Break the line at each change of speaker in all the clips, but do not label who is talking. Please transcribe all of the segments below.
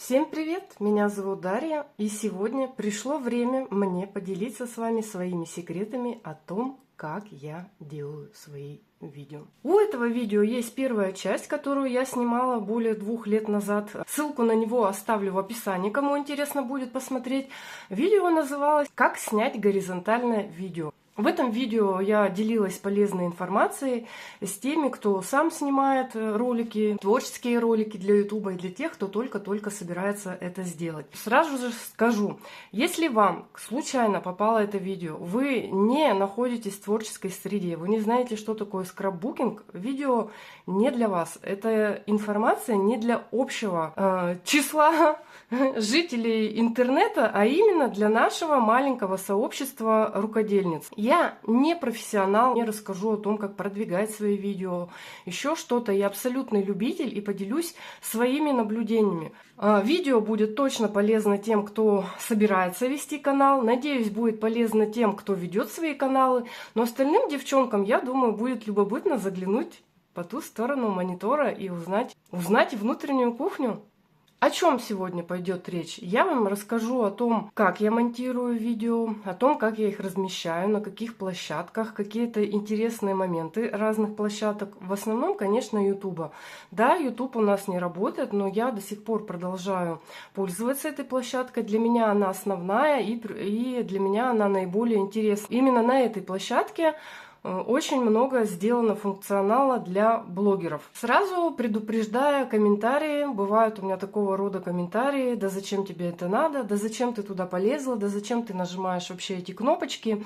Всем привет! Меня зовут Дарья, и сегодня пришло время мне поделиться с вами своими секретами о том, как я делаю свои видео. У этого видео есть первая часть, которую я снимала более 2 лет назад. Ссылку на него оставлю в описании, кому интересно будет посмотреть. Видео называлось «Как снять горизонтальное видео». В этом видео я делилась полезной информацией с теми, кто сам снимает ролики, творческие ролики для YouTube, и для тех, кто только-только собирается это сделать. Сразу же скажу, если вам случайно попало это видео, вы не находитесь в творческой среде, вы не знаете, что такое скрапбукинг, видео не для вас. Эта информация не для общего числа жителей интернета, а именно для нашего маленького сообщества рукодельниц. Я не профессионал, не расскажу о том, как продвигать свои видео, еще что-то. Я абсолютный любитель и поделюсь своими наблюдениями. Видео будет точно полезно тем, кто собирается вести канал. Надеюсь, будет полезно тем, кто ведет свои каналы. Но остальным девчонкам, я думаю, будет любопытно заглянуть по ту сторону монитора и узнать внутреннюю кухню. О чем сегодня пойдет речь? Я вам расскажу о том, как я монтирую видео, о том, как я их размещаю, на каких площадках, какие-то интересные моменты разных площадок. В основном, конечно, YouTube. Да, YouTube у нас не работает, но я до сих пор продолжаю пользоваться этой площадкой. Для меня она основная и для меня она наиболее интересна. Именно на этой площадке очень много сделано функционала для блогеров. Сразу предупреждая комментарии, бывают у меня такого рода комментарии: да зачем тебе это надо, да зачем ты туда полезла, да зачем ты нажимаешь вообще эти кнопочки.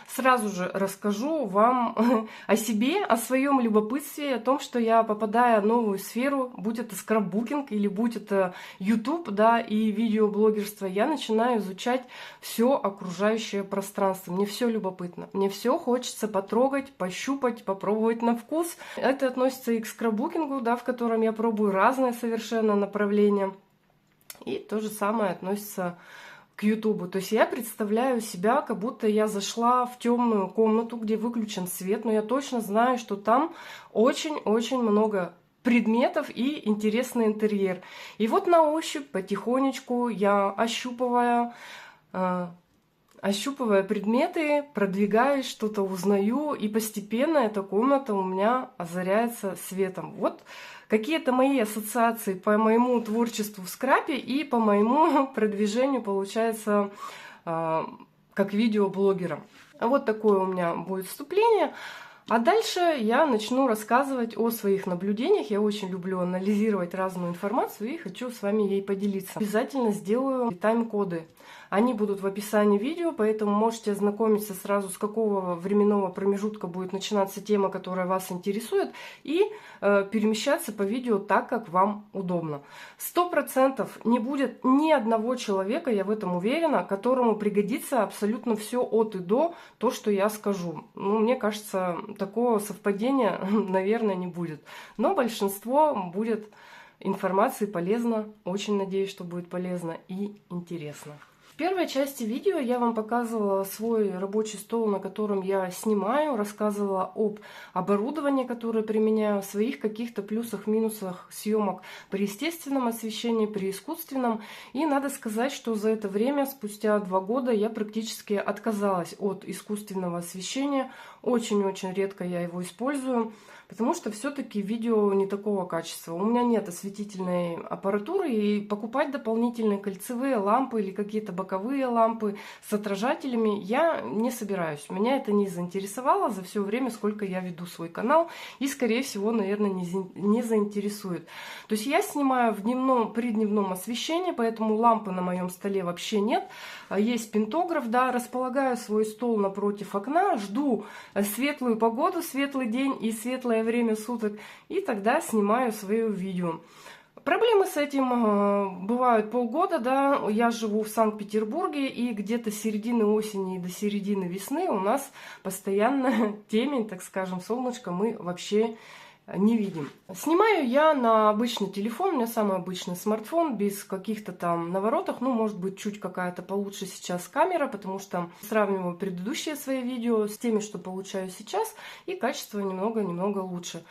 Сразу же расскажу вам о себе, о своем любопытстве, о том, что я, попадая в новую сферу, будь это скрапбукинг или будь это YouTube, да, и видеоблогерство, я начинаю изучать все окружающее пространство. Мне все любопытно, мне все хочется потрогать, пощупать, попробовать на вкус. Это относится и к скрапбукингу, да, в котором я пробую разные совершенно направления. И то же самое относится к Ютубу. То есть я представляю себя, как будто я зашла в темную комнату, где выключен свет, но я точно знаю, что там очень-очень много предметов и интересный интерьер. И вот на ощупь потихонечку я, ощупывая предметы, продвигаюсь, что-то узнаю, и постепенно эта комната у меня озаряется светом. Вот какие-то мои ассоциации по моему творчеству в скрапе и по моему продвижению, получается, как видеоблогера. Вот такое у меня будет вступление. А дальше я начну рассказывать о своих наблюдениях. Я очень люблю анализировать разную информацию и хочу с вами ей поделиться. Обязательно сделаю тайм-коды. Они будут в описании видео, поэтому можете ознакомиться сразу, с какого временного промежутка будет начинаться тема, которая вас интересует, и перемещаться по видео так, как вам удобно. 100% не будет ни одного человека, я в этом уверена, которому пригодится абсолютно все от и до то, что я скажу. Ну, мне кажется, такого совпадения, наверное, не будет. Но большинство будет информации полезно. Очень надеюсь, что будет полезно и интересно. В первой части видео я вам показывала свой рабочий стол, на котором я снимаю, рассказывала об оборудовании, которое применяю, своих каких-то плюсах, минусах съемок при естественном освещении, при искусственном. И надо сказать, что за это время, спустя 2 года, я практически отказалась от искусственного освещения. Очень-очень редко я его использую, потому что все-таки видео не такого качества. У меня нет осветительной аппаратуры, и покупать дополнительные кольцевые лампы или какие-то боковые лампы с отражателями я не собираюсь. Меня это не заинтересовало за все время, сколько я веду свой канал, и, скорее всего, наверное, не заинтересует. То есть я снимаю при дневном освещении, поэтому лампы на моем столе вообще нет. Есть пентограф, да, располагаю свой стол напротив окна, жду светлую погоду, светлый день и светлое время суток, и тогда снимаю свое видео. Проблемы с этим бывают полгода, да, я живу в Санкт-Петербурге, и где-то с середины осени до середины весны у нас постоянно темень, так скажем, солнышко мы вообще не видим. Снимаю я на обычный телефон, у меня самый обычный смартфон, без каких-то там наворотов, ну, может быть, чуть какая-то получше сейчас камера, потому что сравниваю предыдущие свои видео с теми, что получаю сейчас, и качество немного лучше.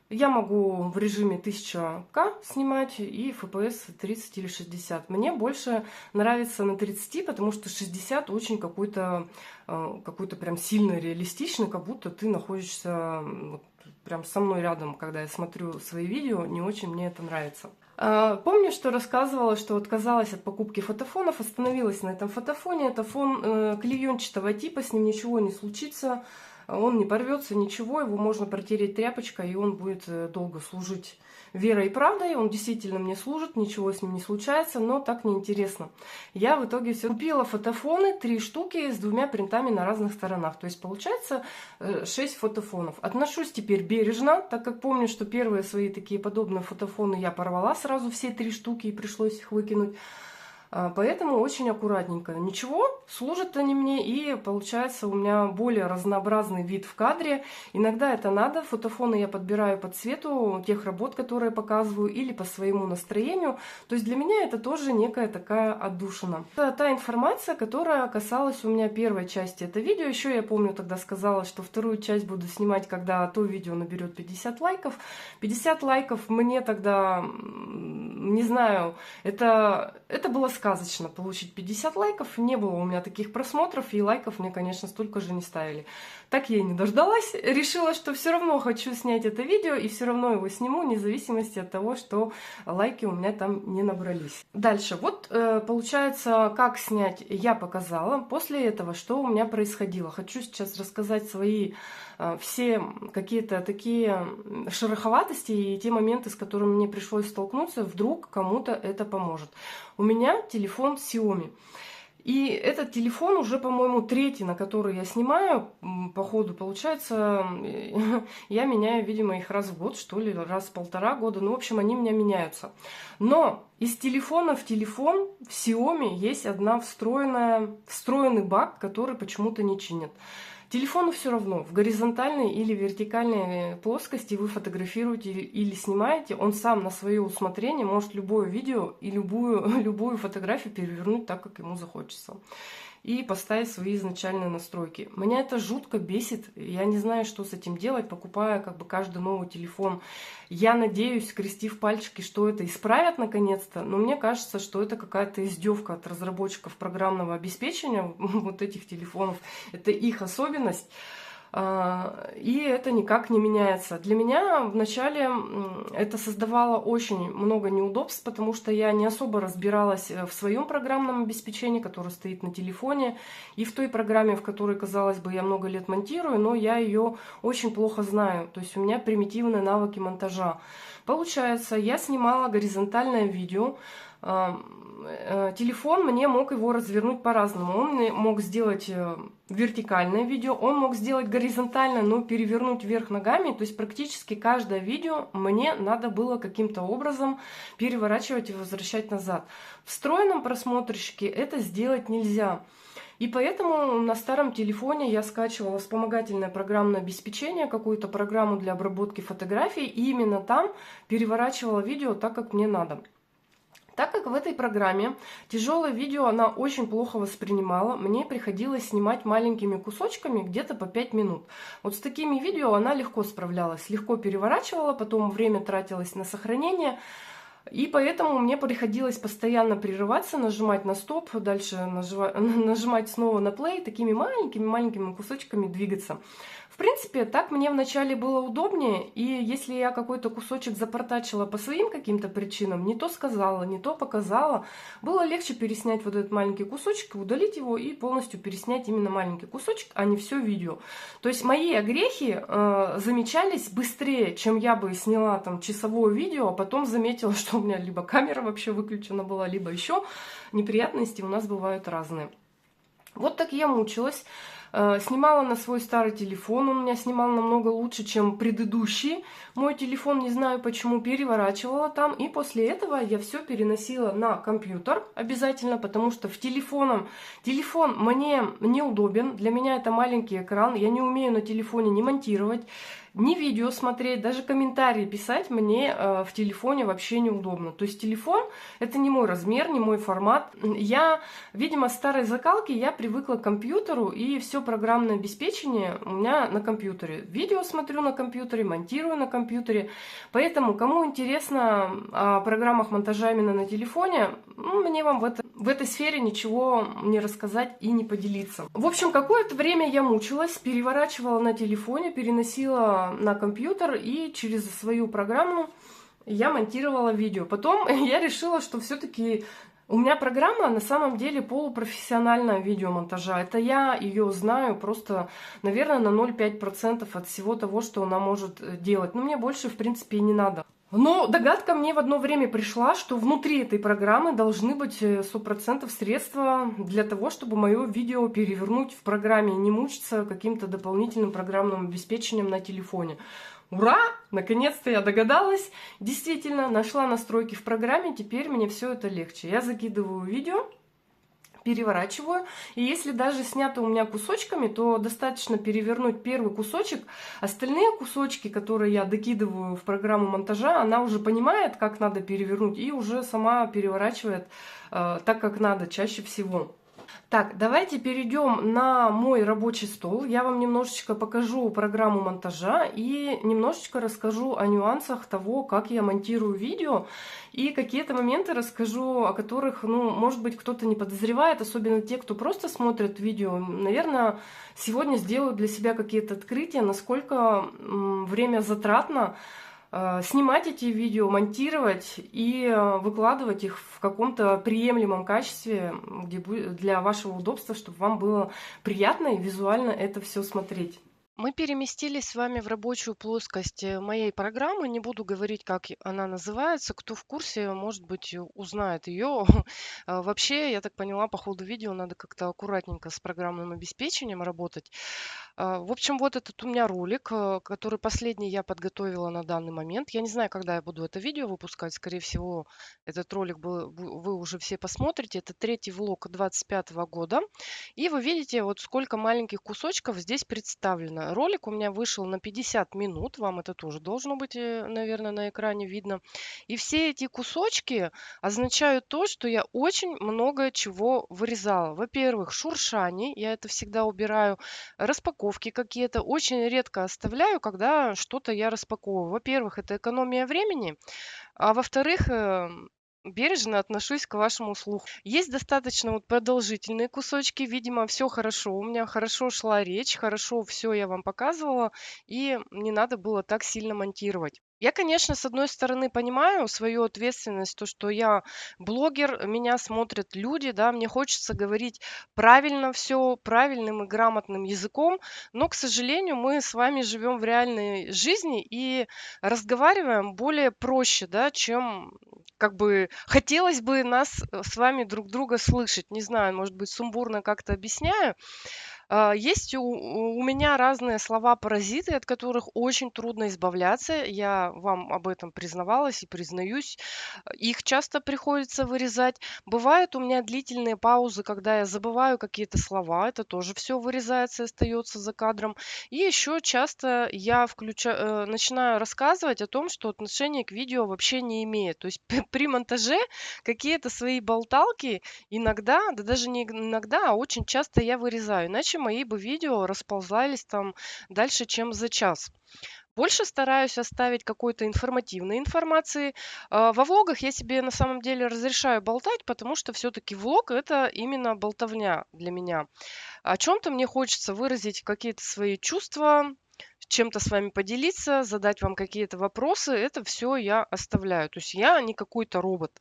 Я могу в режиме 1000К снимать и FPS 30 или 60. Мне больше нравится на 30, потому что 60 очень какой-то прям сильно реалистичный, как будто ты находишься вот прям со мной рядом, когда я смотрю свои видео. Не очень мне это нравится. Помню, что рассказывала, что отказалась от покупки фотофонов, остановилась на этом фотофоне. Это фон клеенчатого типа, с ним ничего не случится. Он не порвется, ничего, его можно протереть тряпочкой, и он будет долго служить верой и правдой. Он действительно мне служит, ничего с ним не случается, но так неинтересно. Я в итоге все купила фотофоны, 3 штуки с 2 принтами на разных сторонах. То есть получается 6 фотофонов. Отношусь теперь бережно, так как помню, что первые свои такие подобные фотофоны я порвала сразу все 3 штуки и пришлось их выкинуть. Поэтому очень аккуратненько. Ничего, служат они мне, и получается у меня более разнообразный вид в кадре. Иногда это надо. Фотофоны я подбираю по цвету тех работ, которые показываю, или по своему настроению. То есть для меня это тоже некая такая отдушина. Это та информация, которая касалась у меня первой части этого видео. Еще я помню, тогда сказала, что вторую часть буду снимать, когда то видео наберет 50 лайков. 50 лайков мне тогда, не знаю, это было сказочно получить 50 лайков. Не было у меня таких просмотров, и лайков мне, конечно, столько же не ставили. Так я и не дождалась. Решила, что все равно хочу снять это видео, и все равно его сниму, вне зависимости от того, что лайки у меня там не набрались. Дальше. Вот, получается, как снять я показала. После этого, что у меня происходило. Хочу сейчас рассказать свои все какие-то такие шероховатости и те моменты, с которыми мне пришлось столкнуться. Вдруг кому-то это поможет. У меня телефон Xiaomi. И этот телефон уже, по-моему, 3-й, на который я снимаю, по ходу, получается, я меняю, видимо, их раз в год, что ли, раз в 1,5 года. Ну, в общем, они у меня меняются. Но из телефона в телефон в Xiaomi есть встроенный баг, который почему-то не чинят. Телефону все равно, в горизонтальной или вертикальной плоскости вы фотографируете или снимаете, он сам на свое усмотрение может любое видео и любую фотографию перевернуть так, как ему захочется. И поставить свои изначальные настройки. Меня это жутко бесит, я не знаю, что с этим делать, покупая как бы каждый новый телефон. Я надеюсь, скрестив пальчики, что это исправят наконец-то, но мне кажется, что это какая-то издевка от разработчиков программного обеспечения вот этих телефонов. Это их особенность. И это никак не меняется. Для меня вначале это создавало очень много неудобств, потому что я не особо разбиралась в своем программном обеспечении, которое стоит на телефоне, и в той программе, в которой, казалось бы, я много лет монтирую, но я ее очень плохо знаю. То есть у меня примитивные навыки монтажа. Получается, я снимала горизонтальное видео. Телефон мне мог его развернуть по-разному. Он мог сделать вертикальное видео, он мог сделать горизонтально, но перевернуть вверх ногами. То есть практически каждое видео мне надо было каким-то образом переворачивать и возвращать назад. В встроенном просмотрщике это сделать нельзя. И поэтому на старом телефоне я скачивала вспомогательное программное обеспечение, какую-то программу для обработки фотографий, и именно там переворачивала видео так, как мне надо. Так как в этой программе тяжелое видео она очень плохо воспринимала, мне приходилось снимать маленькими кусочками где-то по 5 минут. Вот с такими видео она легко справлялась, легко переворачивала, потом время тратилось на сохранение. И поэтому мне приходилось постоянно прерываться, нажимать на стоп, дальше нажимать снова на плей, такими маленькими кусочками двигаться. В принципе, так мне вначале было удобнее, и если я какой-то кусочек запортачила по своим каким-то причинам, не то сказала, не то показала, было легче переснять вот этот маленький кусочек, удалить его и полностью переснять именно маленький кусочек, а не все видео. То есть мои огрехи замечались быстрее, чем я бы сняла там часовое видео, а потом заметила, что у меня либо камера вообще выключена была, либо еще неприятности у нас бывают разные. Вот так я мучилась. Снимала на свой старый телефон, он меня снимал намного лучше, чем предыдущий. Мой телефон, не знаю почему, переворачивала там. И после этого я все переносила на компьютер обязательно, потому что телефон мне неудобен. Для меня это маленький экран, я не умею на телефоне не монтировать, ни видео смотреть, даже комментарии писать мне в телефоне вообще неудобно. То есть телефон — это не мой размер, не мой формат. Я, видимо, с старой закалки я привыкла к компьютеру, и все программное обеспечение у меня на компьютере. Видео смотрю на компьютере, монтирую на компьютере. Поэтому, кому интересно о программах монтажа именно на телефоне, мне вам в этой сфере ничего не рассказать и не поделиться. В общем, какое-то время я мучилась, переворачивала на телефоне, переносила на компьютер, и через свою программу я монтировала видео. Потом я решила, что все-таки у меня программа на самом деле полупрофессиональная видеомонтажа. Это я ее знаю просто, наверное, на 0,5% от всего того, что она может делать. Но мне больше, в принципе, и не надо. Но догадка мне в одно время пришла, что внутри этой программы должны быть 100% средства для того, чтобы мое видео перевернуть в программе, не мучиться каким-то дополнительным программным обеспечением на телефоне. Ура! Наконец-то я догадалась. Действительно, нашла настройки в программе, теперь мне все это легче. Я закидываю видео, переворачиваю. И если даже снято у меня кусочками, то достаточно перевернуть первый кусочек. Остальные кусочки, которые я докидываю в программу монтажа, она уже понимает, как надо перевернуть, и уже сама переворачивает так, как надо, чаще всего. Так, давайте перейдем на мой рабочий стол. Я вам немножечко покажу программу монтажа и немножечко расскажу о нюансах того, как я монтирую видео. И какие-то моменты расскажу, о которых, может быть, кто-то не подозревает, особенно те, кто просто смотрит видео. Наверное, сегодня сделаю для себя какие-то открытия, насколько время затратно снимать эти видео, монтировать и выкладывать их в каком-то приемлемом качестве, где для вашего удобства, чтобы вам было приятно и визуально это все смотреть.
Мы переместились с вами в рабочую плоскость моей программы. Не буду говорить, как она называется. Кто в курсе, может быть, узнает ее. Вообще, я так поняла, по ходу видео надо как-то аккуратненько с программным обеспечением работать. В общем, вот этот у меня ролик, который последний я подготовила на данный момент. Я не знаю, когда я буду это видео выпускать. Скорее всего, этот ролик вы уже все посмотрите. Это третий влог 2025 года. И вы видите, вот сколько маленьких кусочков здесь представлено. Ролик у меня вышел на 50 минут. Вам это тоже должно быть, наверное, на экране видно. И все эти кусочки означают то, что я очень много чего вырезала. Во-первых, шуршание. Я это всегда убираю. Распаковки какие-то. Очень редко оставляю, когда что-то я распаковываю. Во-первых, это экономия времени. А во-вторых, бережно отношусь к вашему слуху. Есть достаточно вот продолжительные кусочки, видимо, все хорошо. У меня хорошо шла речь, хорошо все я вам показывала, и не надо было так сильно монтировать. Я, конечно, с одной стороны понимаю свою ответственность, то, что я блогер, меня смотрят люди, да, мне хочется говорить правильно все, правильным и грамотным языком, но, к сожалению, мы с вами живем в реальной жизни и разговариваем более проще, да, чем как бы хотелось бы нас с вами друг друга слышать. Не знаю, может быть, сумбурно как-то объясняю. Есть у меня разные слова-паразиты, от которых очень трудно избавляться. Я вам об этом признавалась и признаюсь. Их часто приходится вырезать. Бывают у меня длительные паузы, когда я забываю какие-то слова. Это тоже все вырезается и остается за кадром. И еще часто я начинаю рассказывать о том, что отношение к видео вообще не имеет. То есть при монтаже какие-то свои болталки иногда, да даже не иногда, а очень часто я вырезаю. Иначе мои бы видео расползались там дальше, чем за час. Больше стараюсь оставить какой-то информативной информации. Во влогах я себе на самом деле разрешаю болтать, потому что все-таки влог это именно болтовня для меня. О чем-то мне хочется выразить какие-то свои чувства, чем-то с вами поделиться, задать вам какие-то вопросы. Это все я оставляю. То есть я не какой-то робот.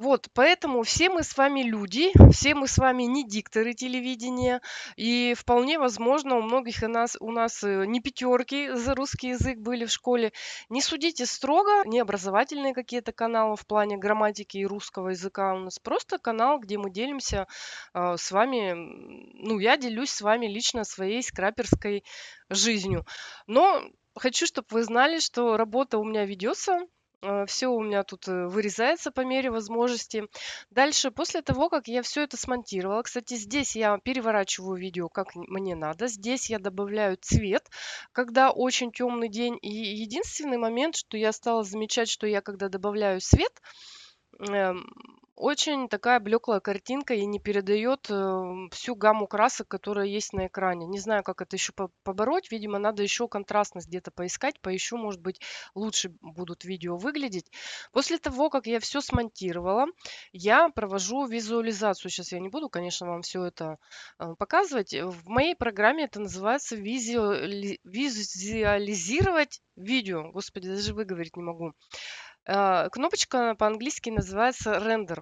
Вот, поэтому все мы с вами люди, все мы с вами не дикторы телевидения, и вполне возможно у нас не пятерки за русский язык были в школе. Не судите строго, не образовательные какие-то каналы в плане грамматики и русского языка. У нас просто канал, где мы делимся с вами, я делюсь с вами лично своей скраперской жизнью. Но хочу, чтобы вы знали, что работа у меня ведется. Все у меня тут вырезается по мере возможности. Дальше, после того, как я все это смонтировала, кстати, здесь я переворачиваю видео, как мне надо. Здесь я добавляю цвет, когда очень темный день. И единственный момент, что я стала замечать, что я когда добавляю свет, Эм, очень такая блеклая картинка и не передает всю гамму красок, которая есть на экране. Не знаю, как это еще побороть. Видимо, надо еще контрастность где-то поискать. Поищу, может быть, лучше будут видео выглядеть. После того, как я все смонтировала, я провожу визуализацию. Сейчас я не буду, конечно, вам все это показывать. В моей программе это называется визуализировать видео. Господи, даже выговорить не могу. Кнопочка по-английски называется render.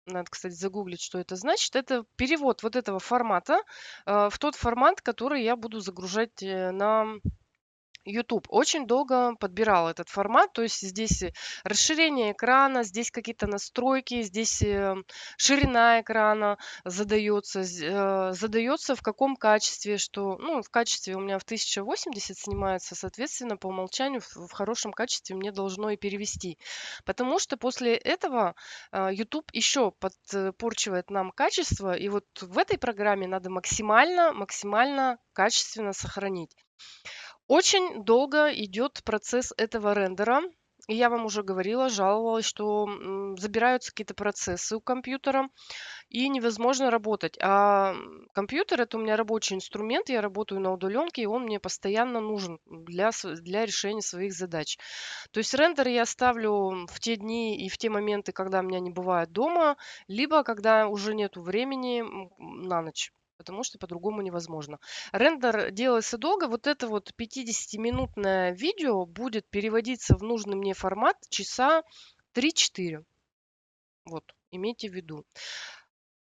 Надо, кстати, загуглить, что это значит. Это перевод вот этого формата в тот формат, который я буду загружать на YouTube. Очень долго подбирала этот формат, то есть здесь расширение экрана, здесь какие-то настройки, здесь ширина экрана задается в каком качестве, что, ну, в качестве у меня в 1080 снимается, соответственно, по умолчанию в хорошем качестве мне должно и перевести. Потому что после этого YouTube еще подпорчивает нам качество, и вот в этой программе надо максимально качественно сохранить. Очень долго идет процесс этого рендера. И я вам уже говорила, жаловалась, что забираются какие-то процессы у компьютера, и невозможно работать. Компьютер это у меня рабочий инструмент, я работаю на удаленке, и он мне постоянно нужен для решения своих задач. То есть рендер я ставлю в те дни и в те моменты, когда меня не бывает дома, либо когда уже нету времени на ночь. Потому что по-другому невозможно. Рендер делается долго. Вот это вот 50-минутное видео будет переводиться в нужный мне формат часа 3-4. Вот, имейте в виду.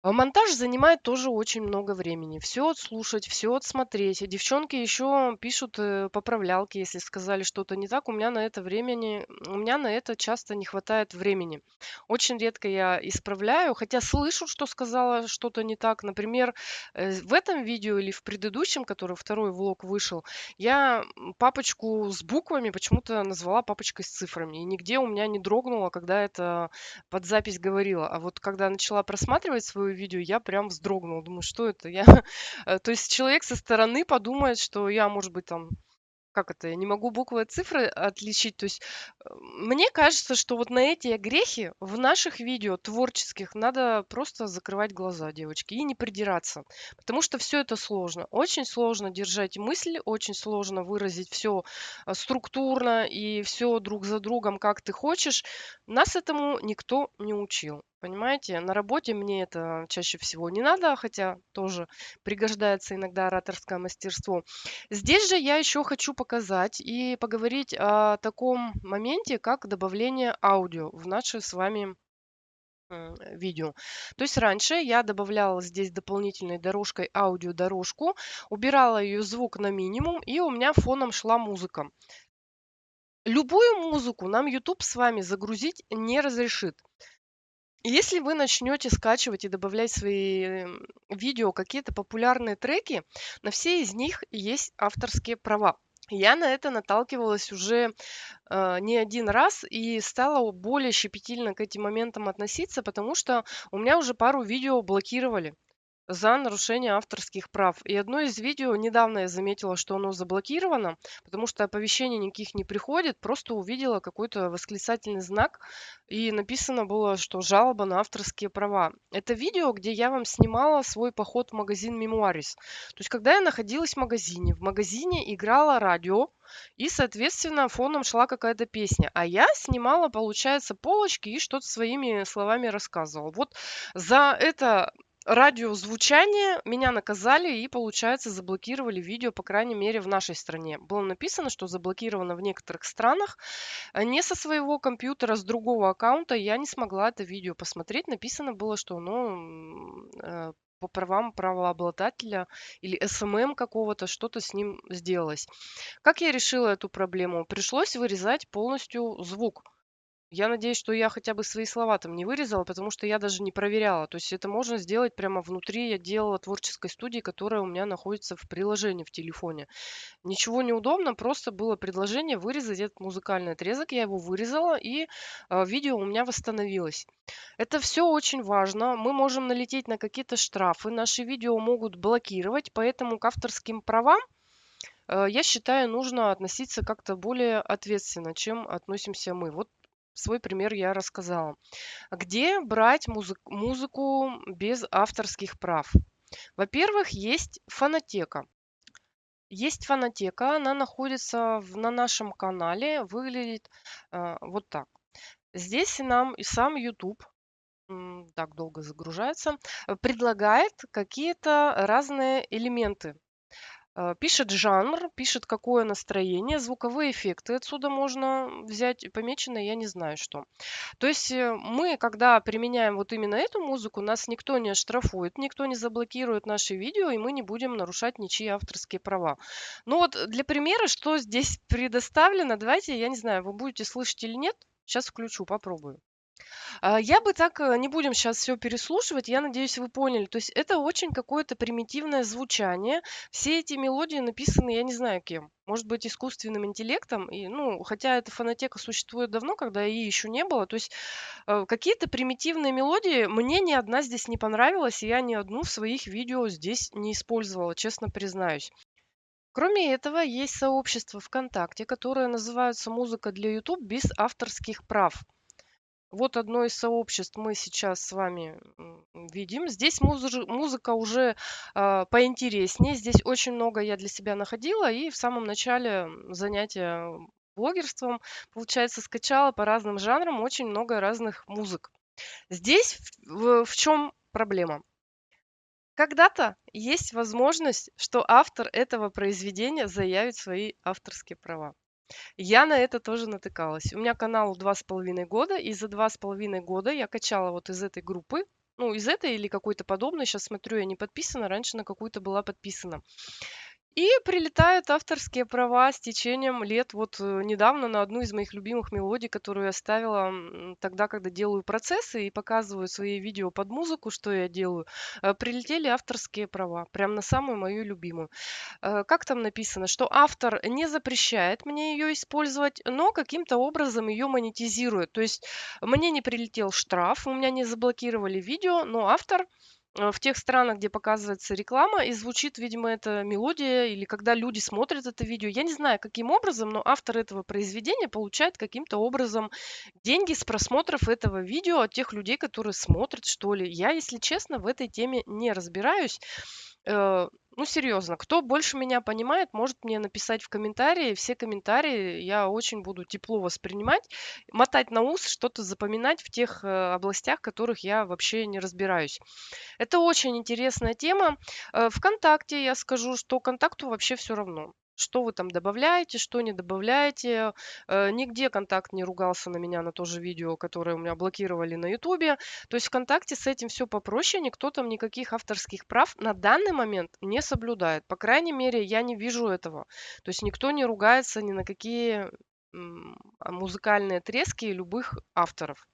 Монтаж занимает тоже очень много времени. Все отслушать, все отсмотреть. И девчонки еще пишут поправлялки, если сказали что-то не так. У меня на это часто не хватает времени. Очень редко я исправляю, хотя слышу, что сказала что-то не так. Например, в этом видео или в предыдущем, который второй влог вышел, я папочку с буквами почему-то назвала папочкой с цифрами. И нигде у меня не дрогнуло, когда это под запись говорила. А вот когда начала просматривать свое видео, я прям вздрогнула. Думаю, что это? То есть человек со стороны подумает, что я, может быть, там как это, я не могу буквы от цифры отличить. То есть мне кажется, что вот на эти огрехи в наших видео творческих надо просто закрывать глаза, девочки, и не придираться. Потому что все это сложно. Очень сложно держать мысли, очень сложно выразить все структурно и все друг за другом, как ты хочешь. Нас этому никто не учил. Понимаете, на работе мне это чаще всего не надо, хотя тоже пригождается иногда ораторское мастерство. Здесь же я еще хочу показать и поговорить о таком моменте, как добавление аудио в наши с вами видео. То есть раньше я добавляла здесь дополнительной дорожкой аудиодорожку, убирала ее звук на минимум, и у меня фоном шла музыка. Любую музыку нам YouTube с вами загрузить не разрешит. Если вы начнете скачивать и добавлять в свои видео какие-то популярные треки, на все из них есть авторские права. Я на это наталкивалась уже не один раз и стала более щепетильно к этим моментам относиться, потому что у меня уже пару видео блокировали за нарушение авторских прав. И одно из видео недавно я заметила, что оно заблокировано, потому что оповещений никаких не приходит, просто увидела какой-то восклицательный знак, и написано было, что жалоба на авторские права. Это видео, где я вам снимала свой поход в магазин Memoirs. То есть, когда я находилась в магазине играла радио, и, соответственно, фоном шла какая-то песня. А я снимала, получается, полочки и что-то своими словами рассказывала. Вот за это радиозвучание меня наказали и, получается, заблокировали видео, по крайней мере, в нашей стране. Было написано, что заблокировано в некоторых странах. Не со своего компьютера, с другого аккаунта я не смогла это видео посмотреть. Написано было, что оно по правам правообладателя или СММ какого-то, что-то с ним сделалось. Как я решила эту проблему? Пришлось вырезать полностью звук. Я надеюсь, что я хотя бы свои слова там не вырезала, потому что я даже не проверяла. То есть это можно сделать прямо внутри. Я делала творческой студии, которая у меня находится в приложении в телефоне. Ничего не удобно, просто было предложение вырезать этот музыкальный отрезок. Я его вырезала, и видео у меня восстановилось. Это все очень важно. Мы можем налететь на какие-то штрафы. Наши видео могут блокировать, поэтому к авторским правам я считаю, нужно относиться как-то более ответственно, чем относимся мы. Вот свой пример я рассказала. Где брать музыку без авторских прав? Во-первых, есть фонотека. Есть фонотека, она находится на нашем канале, выглядит вот так. Здесь нам и сам YouTube, так долго загружается, предлагает какие-то разные элементы. Пишет жанр, пишет какое настроение, звуковые эффекты отсюда можно взять, помеченные, я не знаю что. То есть мы, когда применяем вот именно эту музыку, нас никто не оштрафует, никто не заблокирует наши видео, и мы не будем нарушать ничьи авторские права. Ну вот для примера, что здесь предоставлено, давайте, я не знаю, вы будете слышать или нет, сейчас включу, попробую. Я бы так, не будем сейчас все переслушивать, я надеюсь, вы поняли. То есть это очень какое-то примитивное звучание. Все эти мелодии написаны, я не знаю кем. Может быть, искусственным интеллектом. И, ну, хотя эта фонотека существует давно, когда ей еще не было. То есть какие-то примитивные мелодии, мне ни одна здесь не понравилась, и я ни одну в своих видео здесь не использовала, честно признаюсь. Кроме этого, есть сообщество ВКонтакте, которое называется «Музыка для YouTube без авторских прав». Вот одно из сообществ мы сейчас с вами видим. Здесь музыка уже поинтереснее. Здесь очень много я для себя находила. И в самом начале занятия блогерством, получается, скачала по разным жанрам очень много разных музык. Здесь в чем проблема? Когда-то есть возможность, что автор этого произведения заявит свои авторские права. Я на это тоже натыкалась. У меня каналу 2,5 года, и за 2,5 года я качала вот из этой группы, ну, из этой или какой-то подобной, сейчас смотрю, я не подписана, раньше на какую-то была подписана. И прилетают авторские права с течением лет. Вот недавно на одну из моих любимых мелодий, которую я ставила тогда, когда делаю процессы и показываю свои видео под музыку, что я делаю, прилетели авторские права, прям на самую мою любимую. Как там написано, что автор не запрещает мне ее использовать, но каким-то образом ее монетизирует. То есть мне не прилетел штраф, у меня не заблокировали видео, но автор в тех странах, где показывается реклама, и звучит, видимо, эта мелодия, или когда люди смотрят это видео, я не знаю, каким образом, но автор этого произведения получает каким-то образом деньги с просмотров этого видео от тех людей, которые смотрят, что ли. Я, если честно, в этой теме не разбираюсь. Ну, серьезно, кто больше меня понимает, может мне написать в комментарии. Все комментарии я очень буду тепло воспринимать, мотать на ус, что-то запоминать в тех областях, в которых я вообще не разбираюсь. Это очень интересная тема. ВКонтакте я скажу, что "Контакту" вообще все равно, что вы там добавляете, что не добавляете. Нигде "Контакт" не ругался на меня, на то же видео, которое у меня блокировали на "Ютубе". То есть "ВКонтакте" с этим все попроще, никто там никаких авторских прав на данный момент не соблюдает. По крайней мере, я не вижу этого. То есть никто не ругается ни на какие музыкальные отрезки любых авторов.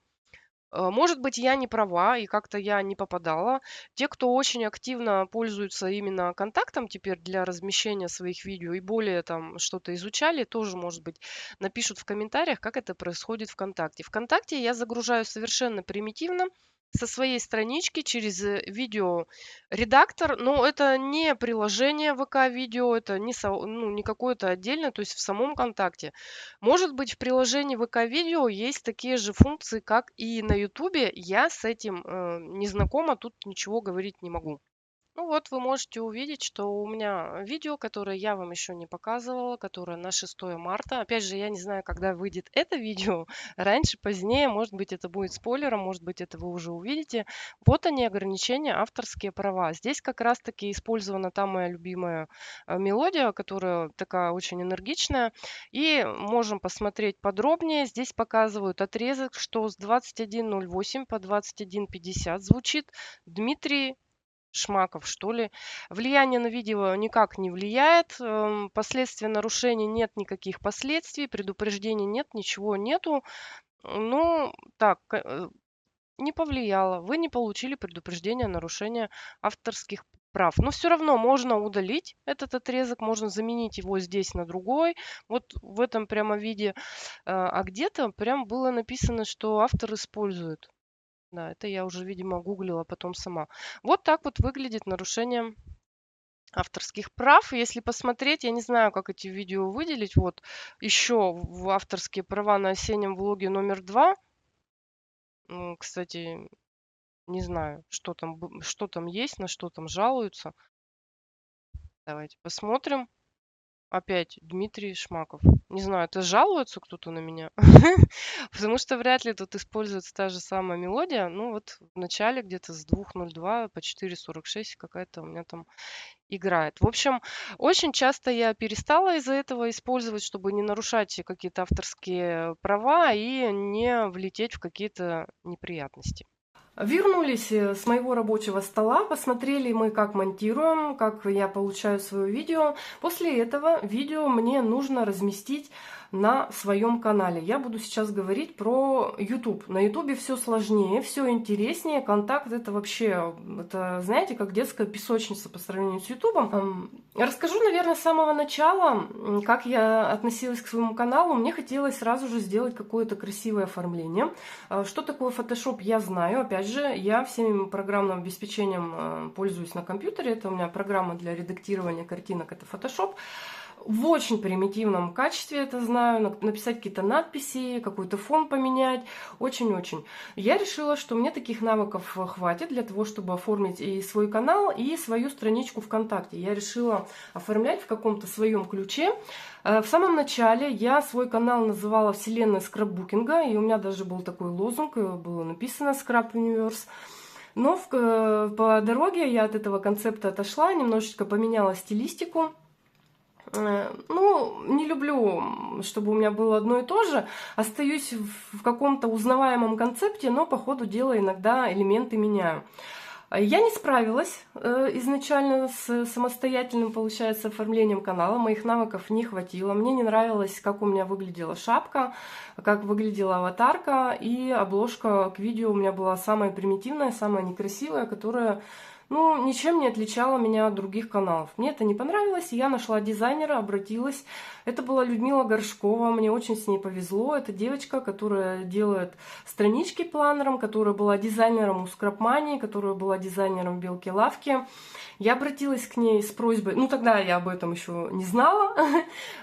Может быть, я не права и как-то я не попадала. Те, кто очень активно пользуются именно "Контактом" теперь для размещения своих видео и более там что-то изучали, тоже, может быть, напишут в комментариях, как это происходит "ВКонтакте". "ВКонтакте" я загружаю совершенно примитивно со своей странички через видеоредактор, но это не приложение ВК-видео, это не какое-то отдельное, то есть в самом "Контакте". Может быть, в приложении ВК-видео есть такие же функции, как и на "Ютубе". Я с этим не знакома, тут ничего говорить не могу. Ну вот, вы можете увидеть, что у меня видео, которое я вам еще не показывала, которое на 6 марта. Опять же, я не знаю, когда выйдет это видео, раньше, позднее, может быть, это будет спойлером, может быть, это вы уже увидите. Вот они, ограничения, авторские права. Здесь как раз-таки использована та моя любимая мелодия, которая такая очень энергичная. И можем посмотреть подробнее. Здесь показывают отрезок, что с 21:08 по 21:50 звучит Дмитрий Шмаков, что ли. Влияние на видео никак не влияет. Последствия нарушений нет никаких последствий, предупреждений нет, ничего нету. Ну, так, не повлияло. Вы не получили предупреждение о нарушении авторских прав. Но все равно можно удалить этот отрезок, можно заменить его здесь на другой, вот в этом прямо виде. А где-то прям было написано, что автор использует. Да, это я уже, видимо, гуглила потом сама. Вот так вот выглядит нарушение авторских прав. Если посмотреть, я не знаю, как эти видео выделить. Вот еще в авторские права на осеннем влоге номер 2. Кстати, не знаю, что там есть, на что там жалуются. Давайте посмотрим. Опять Дмитрий Шмаков. Не знаю, это жалуется кто-то на меня? Потому что вряд ли тут используется та же самая мелодия. Ну вот в начале где-то с 2.02 по 4.46 какая-то у меня там играет. В общем, очень часто я перестала из-за этого использовать, чтобы не нарушать какие-то авторские права и не влететь в какие-то неприятности.
Вернулись с моего рабочего стола, посмотрели мы, как монтируем, как я получаю свое видео. После этого видео мне нужно разместить на своем канале. Я буду сейчас говорить про YouTube. На YouTube все сложнее, все интереснее. Контакт это вообще, это, знаете, как детская песочница по сравнению с YouTube. Расскажу, наверное, с самого начала, как я относилась к своему каналу. Мне хотелось сразу же сделать какое-то красивое оформление. Что такое Photoshop, я знаю. Опять же, я всем программным обеспечением пользуюсь на компьютере. Это у меня программа для редактирования картинок, это Photoshop. В очень примитивном качестве это знаю, написать какие-то надписи, какой-то фон поменять, очень-очень. Я решила, что мне таких навыков хватит для того, чтобы оформить и свой канал, и свою страничку ВКонтакте. Я решила оформлять в каком-то своем ключе. В самом начале я свой канал называла «Вселенная скраббукинга», и у меня даже был такой лозунг, было написано «Scrap Universe». Но по дороге я от этого концепта отошла, немножечко поменяла стилистику. Ну, не люблю, чтобы у меня было одно и то же. Остаюсь в каком-то узнаваемом концепте, но по ходу дела иногда элементы меняю. Я не справилась изначально с самостоятельным, получается, оформлением канала. Моих навыков не хватило. Мне не нравилось, как у меня выглядела шапка, как выглядела аватарка. И обложка к видео у меня была самая примитивная, самая некрасивая, которая, ну, ничем не отличала меня от других каналов. Мне это не понравилось, и я нашла дизайнера, обратилась. Это была Людмила Горшкова, мне очень с ней повезло. Это девочка, которая делает странички планером, которая была дизайнером у Scrapmania, которая была дизайнером Белки Лавки. Я обратилась к ней с просьбой, ну тогда я об этом еще не знала,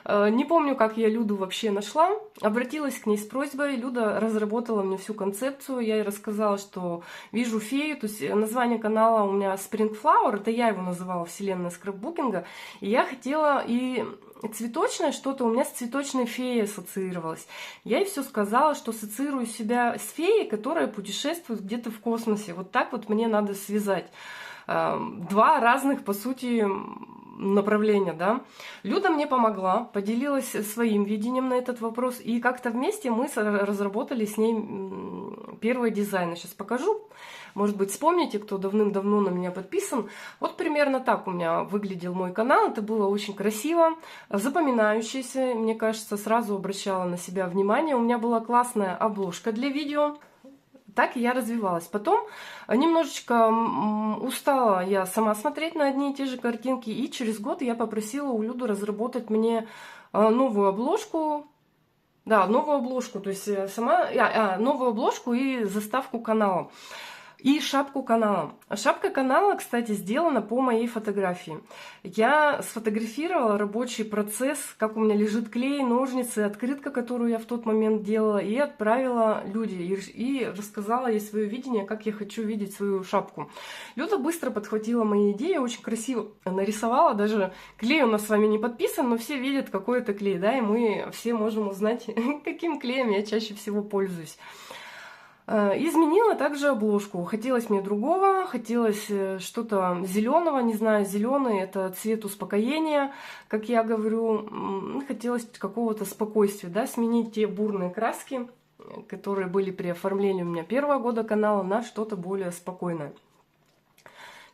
не помню, как я Люду вообще нашла. Обратилась к ней с просьбой, Люда разработала мне всю концепцию, я ей рассказала, что вижу фею, то есть название канала у меня Spring Flower, это я его называла «Вселенная скраббукинга», и я хотела и цветочное что-то у меня с цветочной феей ассоциировалось. Я ей все сказала, что ассоциирую себя с феей, которая путешествует где-то в космосе. Вот так вот мне надо связать. Два разных, по сути, направления, да. Люда мне помогла, поделилась своим видением на этот вопрос, и как-то вместе мы разработали с ней первый дизайн. Я сейчас покажу. Может быть, вспомните, кто давным-давно на меня подписан. Вот примерно так у меня выглядел мой канал. Это было очень красиво, запоминающееся. Мне кажется, сразу обращала на себя внимание. У меня была классная обложка для видео. Так я развивалась. Потом немножечко устала я сама смотреть на одни и те же картинки. И через год я попросила у Люды разработать мне новую обложку. Да, новую обложку. То есть новую обложку и заставку канала. И шапку канала. Шапка канала, кстати, сделана по моей фотографии. Я сфотографировала рабочий процесс, как у меня лежит клей, ножницы, открытка, которую я в тот момент делала, и отправила Люде. И рассказала ей свое видение, как я хочу видеть свою шапку. Люда быстро подхватила мои идеи, очень красиво нарисовала. Даже клей у нас с вами не подписан, но все видят, какой это клей, да, и мы все можем узнать, каким клеем я чаще всего пользуюсь. Изменила также обложку. Хотелось мне другого, хотелось что-то зеленого, не знаю, зеленый это цвет успокоения, как я говорю, хотелось какого-то спокойствия, да, сменить те бурные краски, которые были при оформлении у меня первого года канала, на что-то более спокойное.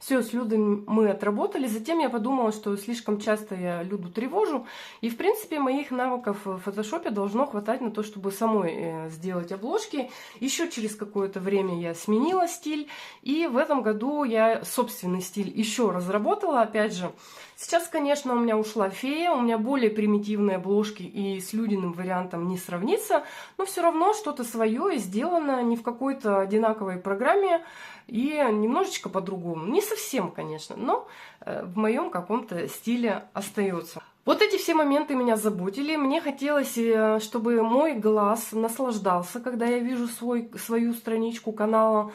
Все, с Людой мы отработали. Затем я подумала, что слишком часто я Люду тревожу. И, в принципе, моих навыков в фотошопе должно хватать на то, чтобы самой сделать обложки. Еще через какое-то время я сменила стиль. И в этом году я собственный стиль еще разработала. Опять же, сейчас, конечно, у меня ушла фея. У меня более примитивные обложки. И с Людиным вариантом не сравнится. Но все равно что-то свое сделано не в какой-то одинаковой программе. И немножечко по-другому. Не совсем, конечно, но в моем каком-то стиле остается. Вот эти все моменты меня заботили. Мне хотелось, чтобы мой глаз наслаждался, когда я вижу свою страничку канала,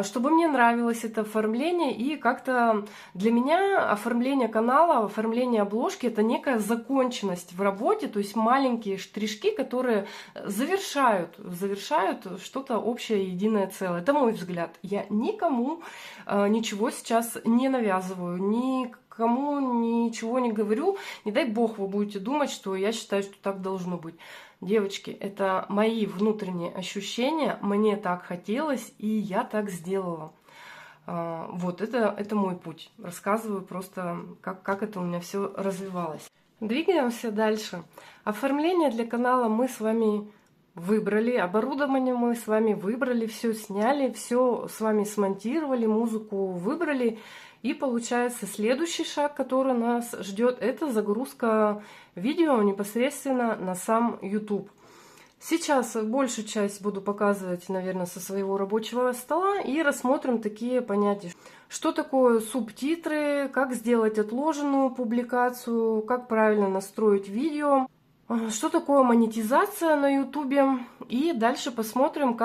чтобы мне нравилось это оформление. И как-то для меня оформление канала, оформление обложки — это некая законченность в работе, то есть маленькие штришки, которые завершают что-то общее, единое целое. Это мой взгляд. Я никому ничего сейчас не навязываю, никому ничего не говорю. Не дай бог вы будете думать, что я считаю, что так должно быть. Девочки, это мои внутренние ощущения, мне так хотелось, и я так сделала. Вот, это мой путь. Рассказываю просто, как это у меня все развивалось. Двигаемся дальше. Оформление для канала мы с вами выбрали, оборудование мы с вами выбрали, все сняли, все с вами смонтировали, музыку выбрали. И получается, следующий шаг, который нас ждет, это загрузка видео непосредственно на сам YouTube. Сейчас большую часть буду показывать, наверное, со своего рабочего стола, и рассмотрим такие понятия. Что такое субтитры, как сделать отложенную публикацию, как правильно настроить видео, что такое монетизация на YouTube. И дальше посмотрим,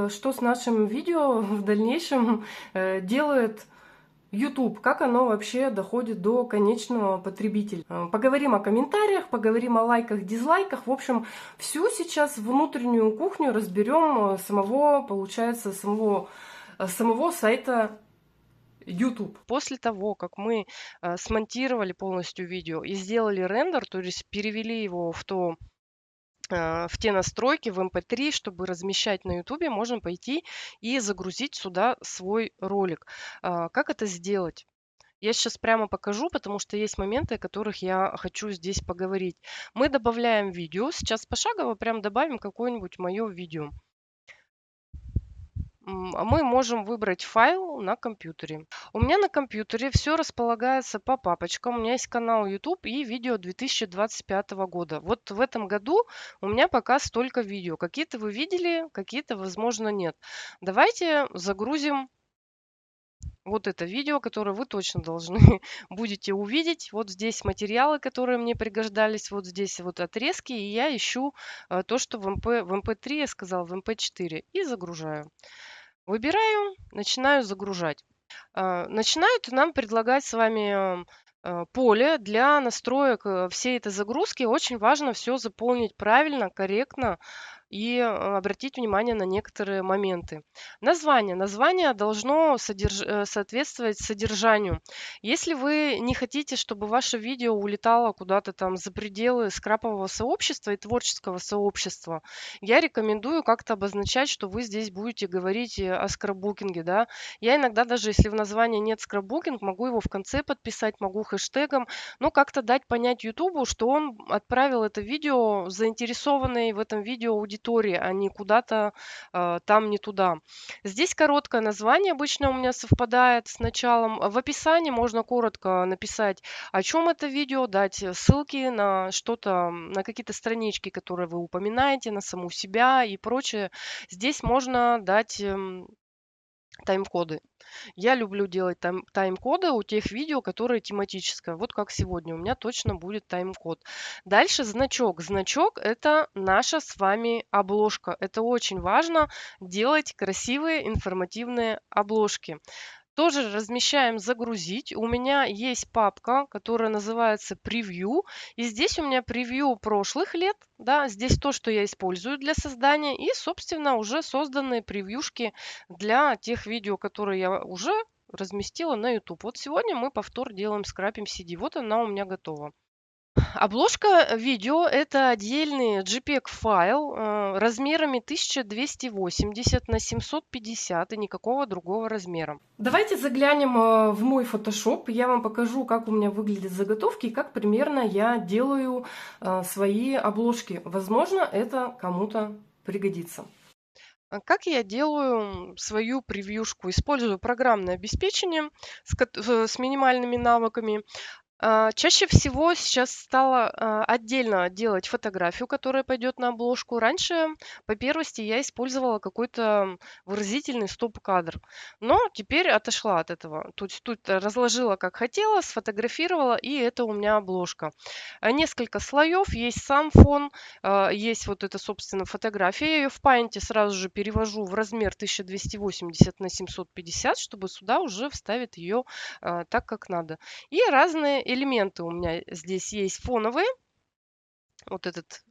что с нашим видео в дальнейшем делает YouTube, как оно вообще доходит до конечного потребителя. Поговорим о комментариях, поговорим о лайках, дизлайках. В общем, всю сейчас внутреннюю кухню разберем получается, самого сайта YouTube.
После того, как мы смонтировали полностью видео и сделали рендер, то есть перевели его в те настройки в MP3, чтобы размещать на YouTube, можно пойти и загрузить сюда свой ролик. Как это сделать? Я сейчас прямо покажу, потому что есть моменты, о которых я хочу здесь поговорить. Мы добавляем видео. Сейчас пошагово прям добавим какое-нибудь мое видео. Мы можем выбрать файл на компьютере. У меня на компьютере все располагается по папочкам. У меня есть канал YouTube и видео 2025 года. Вот в этом году у меня пока столько видео. Какие-то вы видели, какие-то, возможно, нет. Давайте загрузим вот это видео, которое вы точно должны будете увидеть. Вот здесь материалы, которые мне пригождались, вот здесь вот отрезки, и я ищу то, что в MP3 я сказала, в MP4, и загружаю. Выбираю, начинаю загружать. Начинают нам предлагать с вами поле для настроек всей этой загрузки. Очень важно все заполнить правильно, корректно и обратить внимание на некоторые моменты. Название. Название должно соответствовать содержанию. Если вы не хотите, чтобы ваше видео улетало куда-то там за пределы скрапового сообщества и творческого сообщества, я рекомендую как-то обозначать, что вы здесь будете говорить о скрапбукинге. Да? Я иногда даже, если в названии нет скрапбукинг, могу его в конце подписать, могу хэштегом, но как-то дать понять Ютубу, что он отправил это видео заинтересованной в этом видео аудитории, а не куда-то там не туда. Здесь короткое название обычно у меня совпадает с началом. В описании можно коротко написать, о чем это видео, дать ссылки на что-то, на какие-то странички, которые вы упоминаете, на саму себя и прочее. Здесь можно дать тайм-коды. Я люблю делать тайм-коды у тех видео, которые тематическое. Вот как сегодня у меня точно будет тайм-код. Дальше значок. Значок — это наша с вами обложка. Это очень важно делать красивые информативные обложки. Тоже размещаем «Загрузить». У меня есть папка, которая называется «Превью». И здесь у меня превью прошлых лет. Да, здесь то, что я использую для создания. И, собственно, уже созданные превьюшки для тех видео, которые я уже разместила на YouTube. Вот сегодня мы повтор делаем скрапим CD. Вот она у меня готова. Обложка видео — это отдельный JPEG-файл размерами 1280 на 750 и никакого другого размера.
Давайте заглянем в мой Photoshop. Я вам покажу, как у меня выглядят заготовки и как примерно я делаю свои обложки. Возможно, это кому-то пригодится.
Как я делаю свою превьюшку? Использую программное обеспечение с минимальными навыками. Чаще всего сейчас стала отдельно делать фотографию, которая пойдет на обложку. Раньше по первости я использовала какой-то выразительный стоп-кадр, но теперь отошла от этого. Тут разложила как хотела, сфотографировала, и это у меня обложка. Несколько слоев, есть сам фон, есть вот эта, собственно, фотография. Я ее в Paint сразу же перевожу в размер 1280 на 750, чтобы сюда уже вставить ее так, как надо. И разные элементы у меня здесь есть фоновые. Вот этот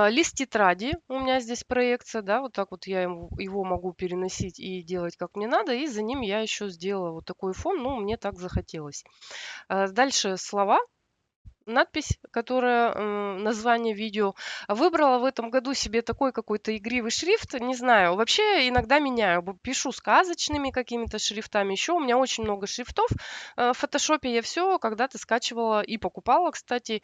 лист тетради у меня здесь проекция, да, вот так вот я его могу переносить и делать как мне надо. И за ним я еще сделала вот такой фон, ну, мне так захотелось. Дальше слова. Надпись, которая название видео. Выбрала в этом году себе такой какой-то игривый шрифт. Не знаю, вообще иногда меняю. Пишу сказочными какими-то шрифтами. Еще у меня очень много шрифтов. В фотошопе я все когда-то скачивала и покупала, кстати,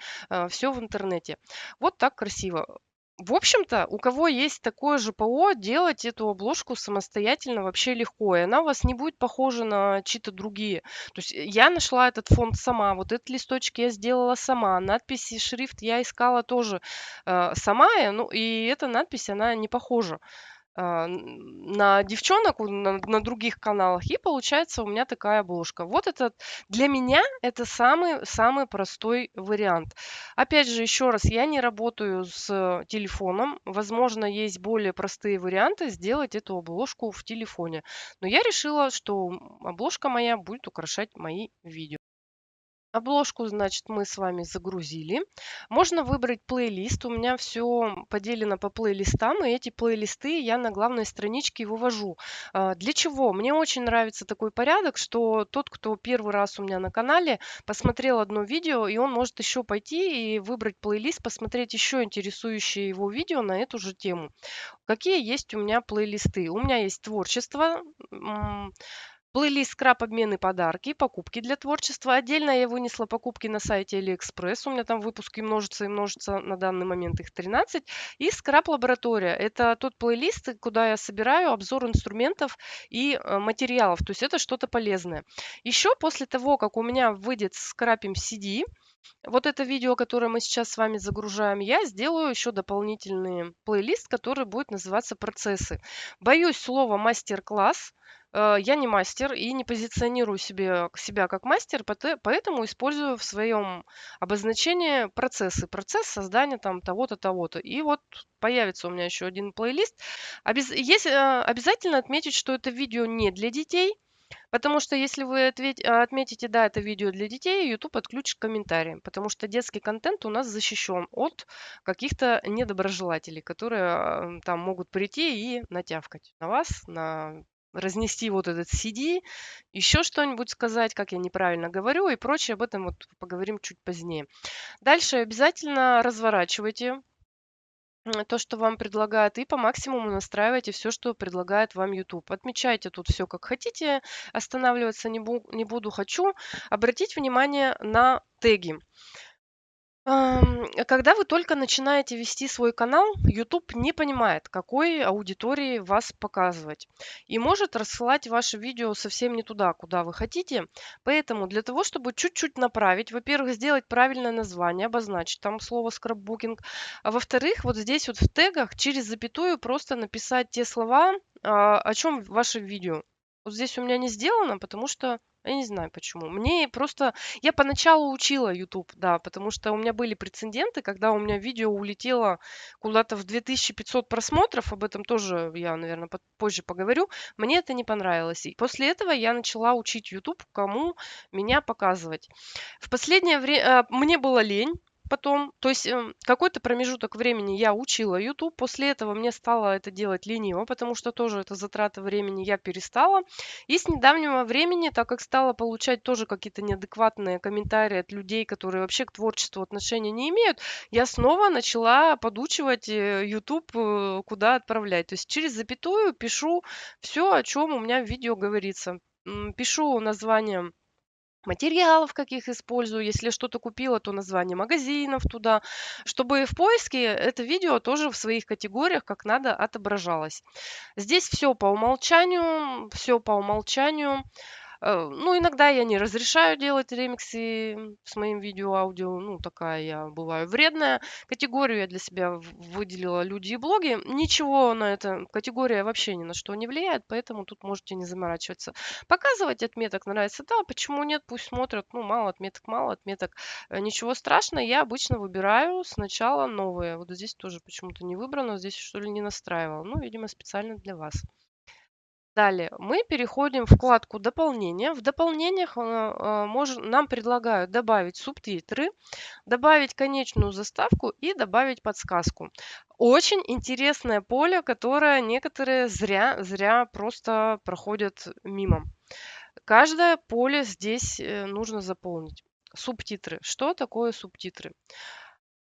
все в интернете. Вот так красиво. В общем-то, у кого есть такое же ПО, делать эту обложку самостоятельно вообще легко. И она у вас не будет похожа на чьи-то другие. То есть я нашла этот фонд сама, вот этот листочек я сделала сама, надписи, шрифт я искала тоже сама, ну и эта надпись, она не похожа на девчонок на других каналах, и получается у меня такая обложка. Вот это для меня это самый простой вариант. Опять же, еще раз, я не работаю с телефоном. Возможно, есть более простые варианты сделать эту обложку в телефоне. Но я решила, что обложка моя будет украшать мои видео. Обложку, значит, мы с вами загрузили. Можно выбрать плейлист. У меня все поделено по плейлистам, и эти плейлисты я на главной страничке вывожу. Для чего? Мне очень нравится такой порядок, что тот, кто первый раз у меня на канале, посмотрел одно видео, и он может еще пойти и выбрать плейлист, посмотреть еще интересующие его видео на эту же тему. Какие есть у меня плейлисты? У меня есть творчество, плейлист скраб, обмены, подарки, покупки для творчества. Отдельно я вынесла покупки на сайте AliExpress. У меня там выпуски множатся и множатся. На данный момент их 13. И скраб лаборатория. Это тот плейлист, куда я собираю обзор инструментов и материалов. То есть это что-то полезное. Еще после того, как у меня выйдет скрапим CD, вот это видео, которое мы сейчас с вами загружаем, я сделаю еще дополнительный плейлист, который будет называться «Процессы». Боюсь слова «мастер-класс». Я не мастер и не позиционирую себя как мастер, поэтому использую в своем обозначении процессы. Процесс создания там того-то, того-то. И вот появится у меня еще один плейлист. Обязательно отметить, что это видео не для детей, потому что если вы отметите, да, это видео для детей, YouTube отключит комментарии, потому что детский контент у нас защищен от каких-то недоброжелателей, которые там могут прийти и натявкать на вас, разнести вот этот CD, еще что-нибудь сказать, как я неправильно говорю и прочее. Об этом вот поговорим чуть позднее. Дальше обязательно разворачивайте то, что вам предлагают, и по максимуму настраивайте все, что предлагает вам YouTube. Отмечайте тут все как хотите, останавливаться не буду, хочу обратить внимание на теги. Когда вы только начинаете вести свой канал, YouTube не понимает, какой аудитории вас показывать, и может рассылать ваше видео совсем не туда, куда вы хотите. Поэтому для того, чтобы чуть-чуть направить, во-первых, сделать правильное название, обозначить там слово скрапбукинг, а во-вторых, вот здесь вот в тегах через запятую просто написать те слова, о чем ваше видео. Вот здесь у меня не сделано, потому что я не знаю почему. Мне просто я поначалу учила YouTube, да, потому что у меня были прецеденты, когда у меня видео улетело куда-то в 2500 просмотров. Об этом тоже я, наверное, позже поговорю. Мне это не понравилось. И после этого я начала учить YouTube, кому меня показывать. В последнее время мне было лень. потом, то есть какой-то промежуток времени я учила YouTube, после этого мне стало это делать лениво, потому что тоже это затрата времени, я перестала. И с недавнего времени, так как стала получать тоже какие-то неадекватные комментарии от людей, которые вообще к творчеству отношения не имеют, я снова начала подучивать YouTube, куда отправлять. То есть через запятую пишу все, о чем у меня в видео говорится. Пишу название материалов, каких использую. Если что-то купила, то название магазинов туда, чтобы в поиске это видео тоже в своих категориях как надо отображалось. Здесь все по умолчанию, все по умолчанию. Ну, иногда я не разрешаю делать ремиксы с моим видео, аудио. Ну, такая я бываю вредная. Категорию я для себя выделила люди и блоги. Ничего на это, категория вообще ни на что не влияет, поэтому тут можете не заморачиваться. Показывать отметок нравится, да, почему нет, пусть смотрят. Ну, мало отметок, мало отметок. Ничего страшного, я обычно выбираю сначала новые. Вот здесь тоже почему-то не выбрано, здесь что ли не настраивала. Ну, видимо, специально для вас. Далее мы переходим в вкладку "Дополнения". В дополнениях, нам предлагают добавить субтитры, добавить конечную заставку и добавить подсказку. Очень интересное поле, которое некоторые зря просто проходят мимо. Каждое поле здесь, нужно заполнить. Субтитры. Что такое субтитры?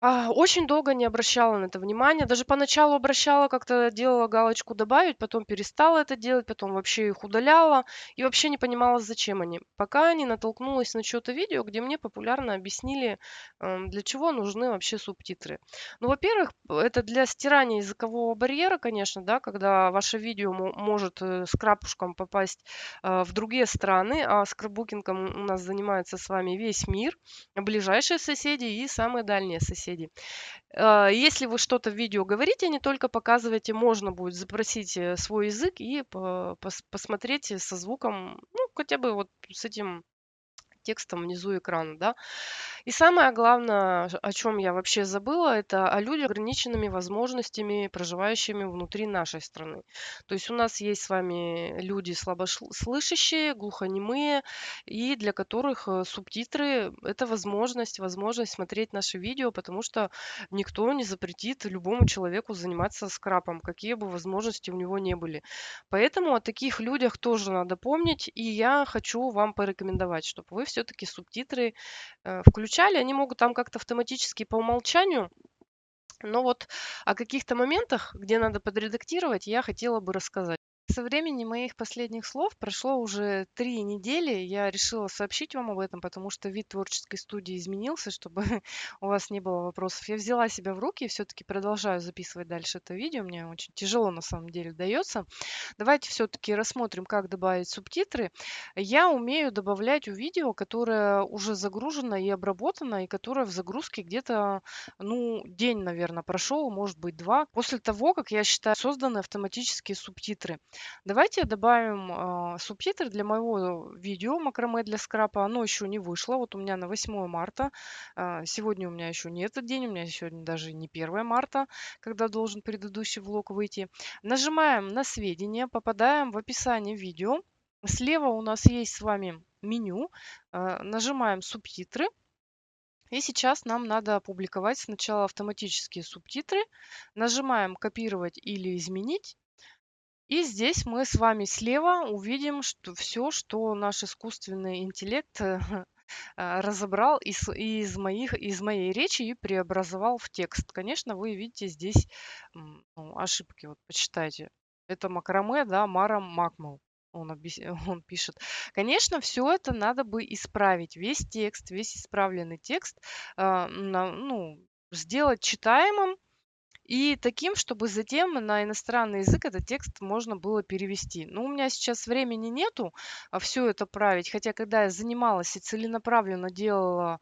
Очень долго не обращала на это внимания. Даже поначалу обращала, как-то делала галочку "добавить", потом перестала это делать, потом вообще их удаляла и вообще не понимала, зачем они. Пока не натолкнулась на чьё-то видео, где мне популярно объяснили, для чего нужны вообще субтитры. Ну, во-первых, это для стирания языкового барьера, конечно, да, когда ваше видео может, с крапушком попасть, в другие страны, а скрапбукингом у нас занимается с вами весь мир, ближайшие соседи и самые дальние соседи. Если вы что-то в видео говорите, а не только показываете, можно будет запросить свой язык и посмотреть со звуком, ну, хотя бы вот с этим текстом внизу экрана, да. И самое главное, о чем я вообще забыла, это о людях с ограниченными возможностями, проживающими внутри нашей страны. То есть у нас есть с вами люди слабослышащие, глухонемые, и для которых субтитры– это возможность смотреть наши видео, потому что никто не запретит любому человеку заниматься скрапом, какие бы возможности у него не были. Поэтому о таких людях тоже надо помнить, и я хочу вам порекомендовать, чтобы вы все-таки субтитры включали. Они могут там как-то автоматически по умолчанию, но вот о каких-то моментах, где надо подредактировать, я хотела бы рассказать. Со времени моих последних слов прошло уже 3 недели. Я решила сообщить вам об этом, потому что вид творческой студии изменился, чтобы у вас не было вопросов. Я взяла себя в руки и все-таки продолжаю записывать дальше это видео. Мне очень тяжело на самом деле дается. Давайте все-таки рассмотрим, как добавить субтитры. Я умею добавлять у видео, которое уже загружено и обработано, и которое в загрузке где-то, ну, день, наверное, прошел, может быть, 2, после того, как, я считаю, созданы автоматические субтитры. Давайте добавим субтитры для моего видео "Макраме для скрапа". Оно еще не вышло. Вот у меня на 8 марта. Сегодня у меня еще не этот день, у меня сегодня даже не 1 марта, когда должен предыдущий влог выйти. Нажимаем на сведения, попадаем в описание видео. Слева у нас есть с вами меню. Нажимаем субтитры. И сейчас нам надо опубликовать сначала автоматические субтитры. Нажимаем копировать или изменить. И здесь мы с вами слева увидим, что все, что наш искусственный интеллект разобрал из моей речи и преобразовал в текст. Конечно, вы видите здесь ну, ошибки. Вот почитайте. Это макраме, да, Мара Макмел. Он пишет. Конечно, все это надо бы исправить. Весь текст, весь исправленный текст, ну, сделать читаемым, и таким, чтобы затем на иностранный язык этот текст можно было перевести. Но у меня сейчас времени нету все это править. Хотя, когда я занималась и целенаправленно делала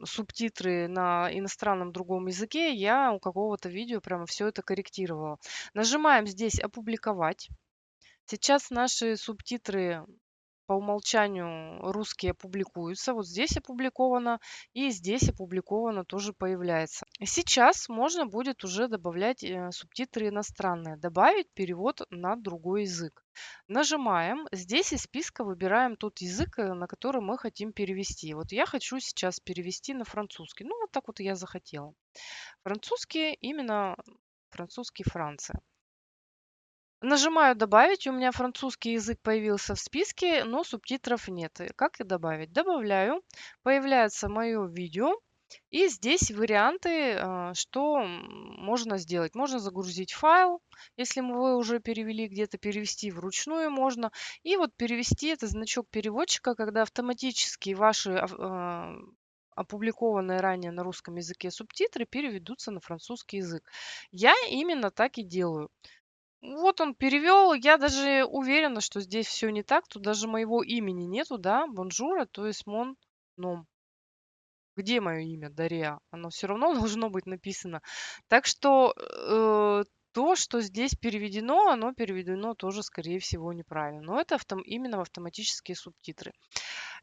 субтитры на иностранном другом языке, я у какого-то видео прямо все это корректировала. Нажимаем здесь "Опубликовать". Сейчас наши субтитры по умолчанию русские публикуются. Вот здесь опубликовано и здесь опубликовано тоже появляется. Сейчас можно будет уже добавлять субтитры иностранные, добавить перевод на другой язык. Нажимаем, здесь из списка выбираем тот язык, на который мы хотим перевести. Вот я хочу сейчас перевести на французский. Ну, вот так вот я захотела. Французский, именно французский Франция. Нажимаю «Добавить», у меня французский язык появился в списке, но субтитров нет. Как и добавить? Добавляю, появляется мое видео, и здесь варианты, что можно сделать. Можно загрузить файл, если вы уже перевели где-то, перевести вручную можно. И вот перевести — это значок переводчика, когда автоматически ваши опубликованные ранее на русском языке субтитры переведутся на французский язык. Я именно так и делаю. Вот он перевел. Я даже уверена, что здесь все не так. Тут даже моего имени нету, да, бонжура, то есть мон ном. Где мое имя? Дарья. Оно все равно должно быть написано. Так что то, что здесь переведено, оно переведено тоже, скорее всего, неправильно. Но это именно автоматические субтитры.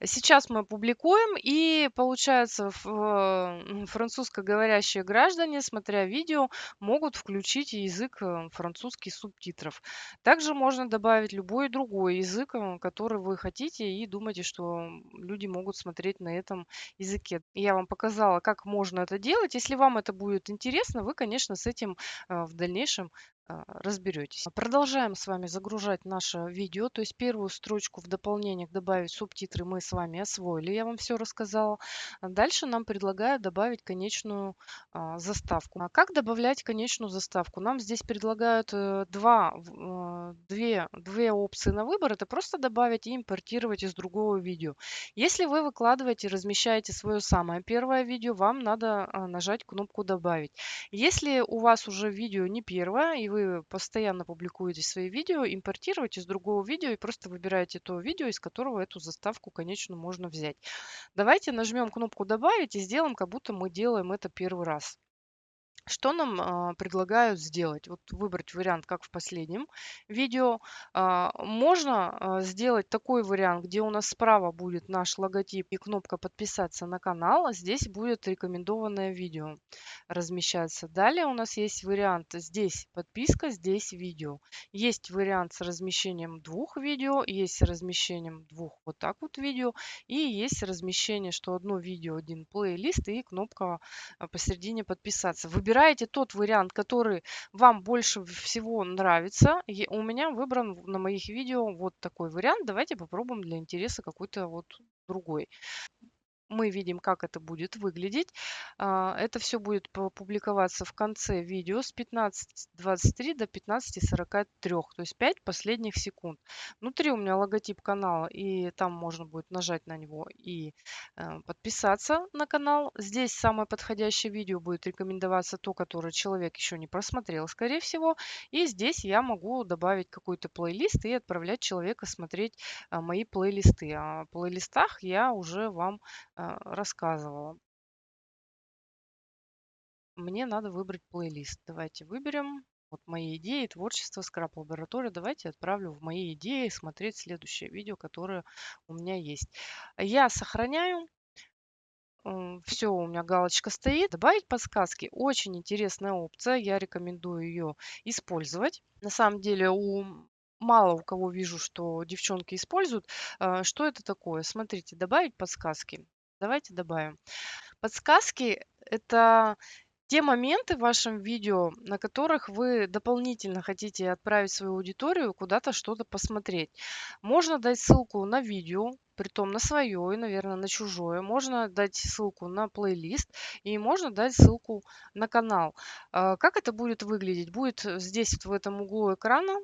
Сейчас мы публикуем, и получается, французскоговорящие граждане, смотря видео, могут включить язык французский субтитров. Также можно добавить любой другой язык, который вы хотите, и думаете, что люди могут смотреть на этом языке. Я вам показала, как можно это делать. Если вам это будет интересно, вы, конечно, с этим в дальнейшем разберетесь. Продолжаем с вами загружать наше видео. То есть первую строчку в дополнение добавить субтитры мы с вами освоили. Я вам все рассказала. Дальше нам предлагают добавить конечную заставку. Как добавлять конечную заставку? Нам здесь предлагают две опции на выбор. Это просто добавить и импортировать из другого видео. Если вы выкладываете, размещаете свое самое первое видео, вам надо нажать кнопку «Добавить». Если у вас уже видео не первое, и вы постоянно публикуете свои видео, импортируйте из другого видео и просто выбираете то видео, из которого эту заставку конечную можно взять. Давайте нажмем кнопку «Добавить» и сделаем, как будто мы делаем это первый раз. Что нам предлагают сделать? Вот выбрать вариант, как в последнем видео. Можно сделать такой вариант, где у нас справа будет наш логотип и кнопка «Подписаться на канал», а здесь будет рекомендованное видео размещаться. Далее у нас есть вариант здесь подписка, здесь видео. Есть вариант с размещением двух видео, есть с размещением двух вот так вот видео, и есть размещение, что одно видео, один плейлист и кнопка посередине «Подписаться». Выбираете тот вариант, который вам больше всего нравится. У меня выбран на моих видео вот такой вариант. Давайте попробуем для интереса какой-то вот другой. Мы видим, как это будет выглядеть. Это все будет публиковаться в конце видео с 15:23 до 15:43, то есть 5 последних секунд. Внутри у меня логотип канала, и там можно будет нажать на него и подписаться на канал. Здесь самое подходящее видео будет рекомендоваться то, которое человек еще не просмотрел, скорее всего. И здесь я могу добавить какой-то плейлист и отправлять человека смотреть мои плейлисты. О плейлистах я уже вам рассказывала. Мне надо выбрать плейлист. Давайте выберем. Вот мои идеи, творчество, скрап лаборатория. Давайте отправлю в мои идеи смотреть следующее видео, которое у меня есть. Я сохраняю. Все, у меня галочка стоит. Добавить подсказки. Очень интересная опция. Я рекомендую ее использовать. На самом деле мало у кого вижу, что девчонки используют. Что это такое? Смотрите, добавить подсказки. Давайте добавим. Подсказки — это те моменты в вашем видео, на которых вы дополнительно хотите отправить свою аудиторию куда-то что-то посмотреть. Можно дать ссылку на видео, притом на свое и, наверное, на чужое. Можно дать ссылку на плейлист и можно дать ссылку на канал. Как это будет выглядеть? Будет здесь, вот в этом углу экрана,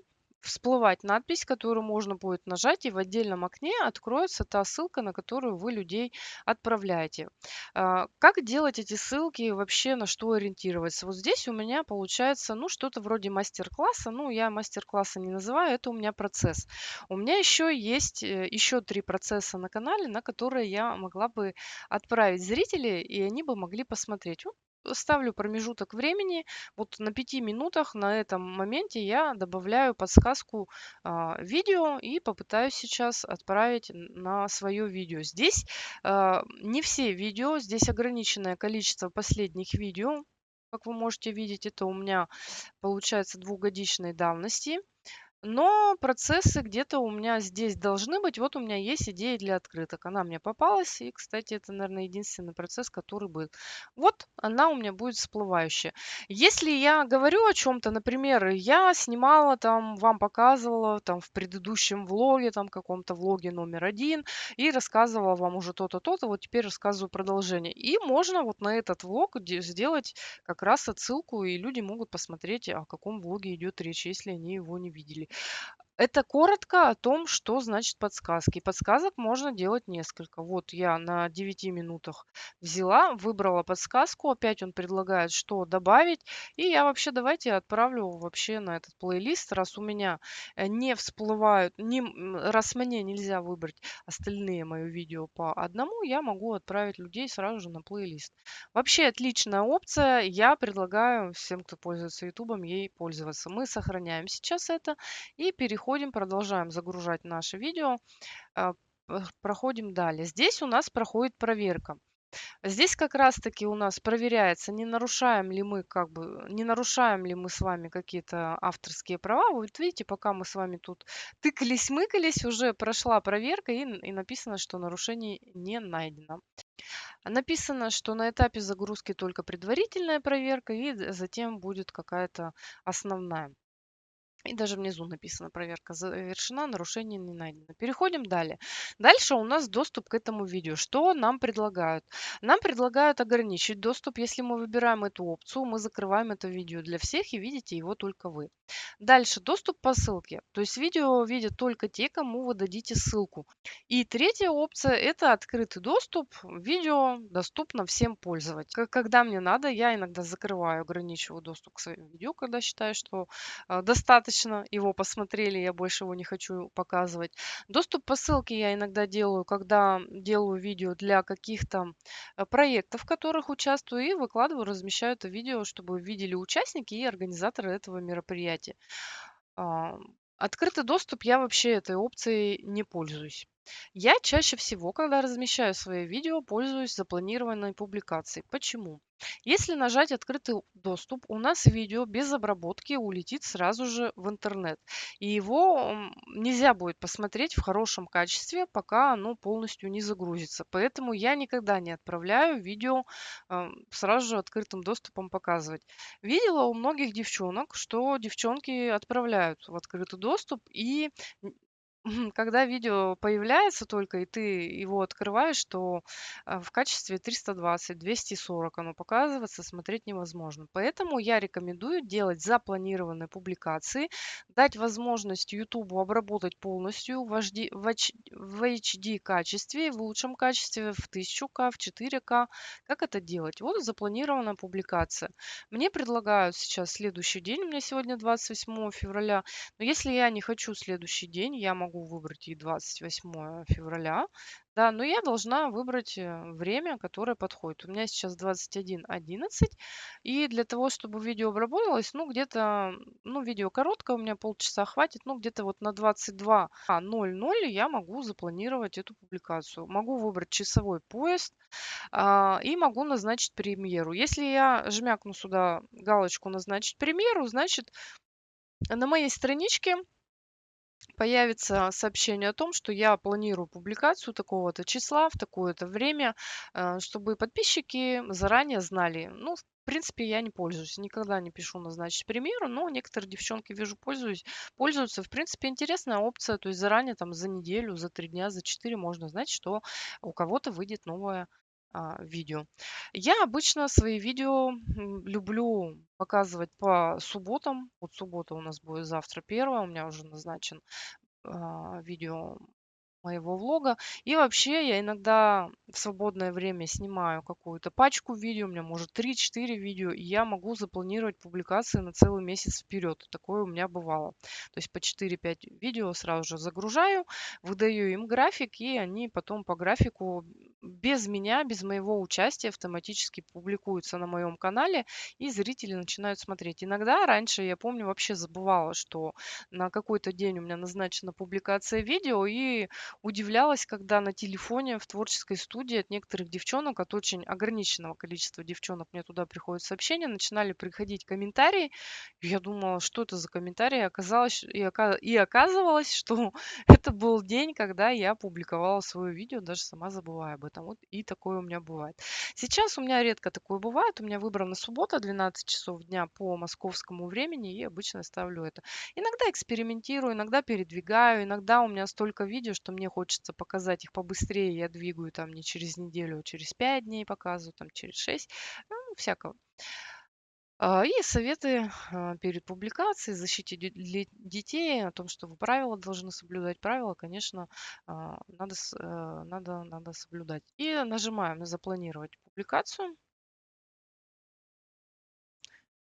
всплывать надпись, которую можно будет нажать, и в отдельном окне откроется та ссылка, на которую вы людей отправляете. Как делать эти ссылки, вообще на что ориентироваться? Вот здесь у меня получается, ну, что-то вроде мастер-класса. Ну, я мастер-класса не называю, это у меня процесс. У меня еще есть еще 3 процесса на канале, на которые я могла бы отправить зрителей, и они бы могли посмотреть. Вот ставлю промежуток времени, вот на 5 минутах на этом моменте я добавляю подсказку видео и попытаюсь сейчас отправить на свое видео. Здесь не все видео, здесь ограниченное количество последних видео. Как вы можете видеть, это у меня получается двухгодичной давности. Но процессы где-то у меня здесь должны быть. Вот у меня есть идея для открыток. Она мне попалась. И, кстати, это, наверное, единственный процесс, который был. Вот она у меня будет всплывающая. Если я говорю о чем-то, например, я снимала там, вам показывала там в предыдущем влоге, там каком-то влоге номер 1, и рассказывала вам уже то-то, то-то, вот теперь рассказываю продолжение. И можно вот на этот влог сделать как раз отсылку, и люди могут посмотреть, о каком влоге идет речь, если они его не видели. Это коротко о том, что значит подсказки. Подсказок можно делать несколько. Вот я на 9 минутах взяла, выбрала подсказку. Опять он предлагает, что добавить. И я вообще давайте отправлю вообще на этот плейлист, раз у меня не всплывают, раз мне нельзя выбрать остальные мои видео по одному, я могу отправить людей сразу же на плейлист. Вообще отличная опция. Я предлагаю всем, кто пользуется ютубом, ей пользоваться. Мы сохраняем сейчас это. И переходим, продолжаем загружать наше видео. а, Проходим далее. Здесь у нас проходит проверка. Здесь как раз-таки у нас проверяется, не нарушаем ли мы не нарушаем ли мы с вами какие-то авторские права. Вот видите, пока мы с вами тут тыкались-мыкались, уже прошла проверка и написано, что нарушений не найдено. Написано, что на этапе загрузки только предварительная проверка, и затем будет какая-то основная. И даже внизу написано: проверка завершена, нарушение не найдено. Переходим далее. Дальше у нас доступ к этому видео. Что нам предлагают? Нам предлагают ограничить доступ. Если мы выбираем эту опцию, мы закрываем это видео для всех и видите его только вы. Дальше доступ по ссылке. То есть видео видят только те, кому вы дадите ссылку. И третья опция — это открытый доступ. Видео доступно всем пользователям. Когда мне надо, я иногда закрываю, ограничиваю доступ к своим видео, когда считаю, что достаточно его посмотрели, я больше его не хочу показывать. Доступ по ссылке я иногда делаю, когда делаю видео для каких-то проектов, в которых участвую, и выкладываю, размещаю это видео, чтобы видели участники и организаторы этого мероприятия. Открытый доступ, я вообще этой опцией не пользуюсь. Я чаще всего, когда размещаю свои видео, пользуюсь запланированной публикацией. Почему? Если нажать открытый доступ, у нас видео без обработки улетит сразу же в интернет. И его нельзя будет посмотреть в хорошем качестве, пока оно полностью не загрузится. Поэтому я никогда не отправляю видео сразу же открытым доступом показывать. Видела у многих девчонок, что девчонки отправляют в открытый доступ, и когда видео появляется только, и ты его открываешь, то в качестве 320, 240 оно показывается, смотреть невозможно. Поэтому я рекомендую делать запланированные публикации, дать возможность YouTube обработать полностью в HD качестве, в лучшем качестве, в 1000К, в 4К. Как это делать? Вот запланированная публикация. Мне предлагают сейчас следующий день, у меня сегодня 28 февраля, но если я не хочу следующий день, я могу выбрать и 28 февраля, да, но я должна выбрать время, которое подходит. У меня сейчас 21:11, и для того, чтобы видео обработалось, ну, где-то, ну, видео короткое, у меня полчаса хватит, ну, где-то вот на 22:00 я могу запланировать эту публикацию. Могу выбрать часовой пояс, и могу назначить премьеру. Если я жмякну сюда галочку «Назначить премьеру», значит, на моей страничке появится сообщение о том, что я планирую публикацию такого-то числа в такое-то время, чтобы подписчики заранее знали. Ну, в принципе, я не пользуюсь, никогда не пишу назначить премьеру, но некоторые девчонки, вижу, пользуются. В принципе, интересная опция, то есть заранее, там, за неделю, за 3 дня, за 4 можно знать, что у кого-то выйдет новое видео. Я обычно свои видео люблю показывать по субботам. Вот суббота у нас будет завтра первая, у меня уже назначен видео моего влога. И вообще я иногда в свободное время снимаю какую-то пачку видео, у меня может 3-4 видео, и я могу запланировать публикации на целый месяц вперед. Такое у меня бывало. То есть по 4-5 видео сразу же загружаю, выдаю им график, и они потом по графику без меня, без моего участия автоматически публикуются на моем канале, и зрители начинают смотреть. Иногда раньше, я помню, вообще забывала, что на какой-то день у меня назначена публикация видео, и удивлялась, когда на телефоне в творческой студии от некоторых девчонок, от очень ограниченного количества девчонок, мне туда приходят сообщения, начинали приходить комментарии. И я думала, что это за комментарии. И оказывалось, что это был день, когда я публиковала свое видео, даже сама забывая об этом. Вот и такое у меня бывает. Сейчас у меня редко такое бывает. У меня выбрана суббота, 12 часов дня по московскому времени, и обычно ставлю это. Иногда экспериментирую, иногда передвигаю, иногда у меня столько видео, что мне хочется показать их побыстрее. Я двигаю там не через неделю, а через 5 дней показываю, там через 6. Ну, всякого. И советы перед публикацией, защите детей, о том, что вы правила должны соблюдать. Правила, конечно, надо соблюдать. И нажимаем на запланировать публикацию.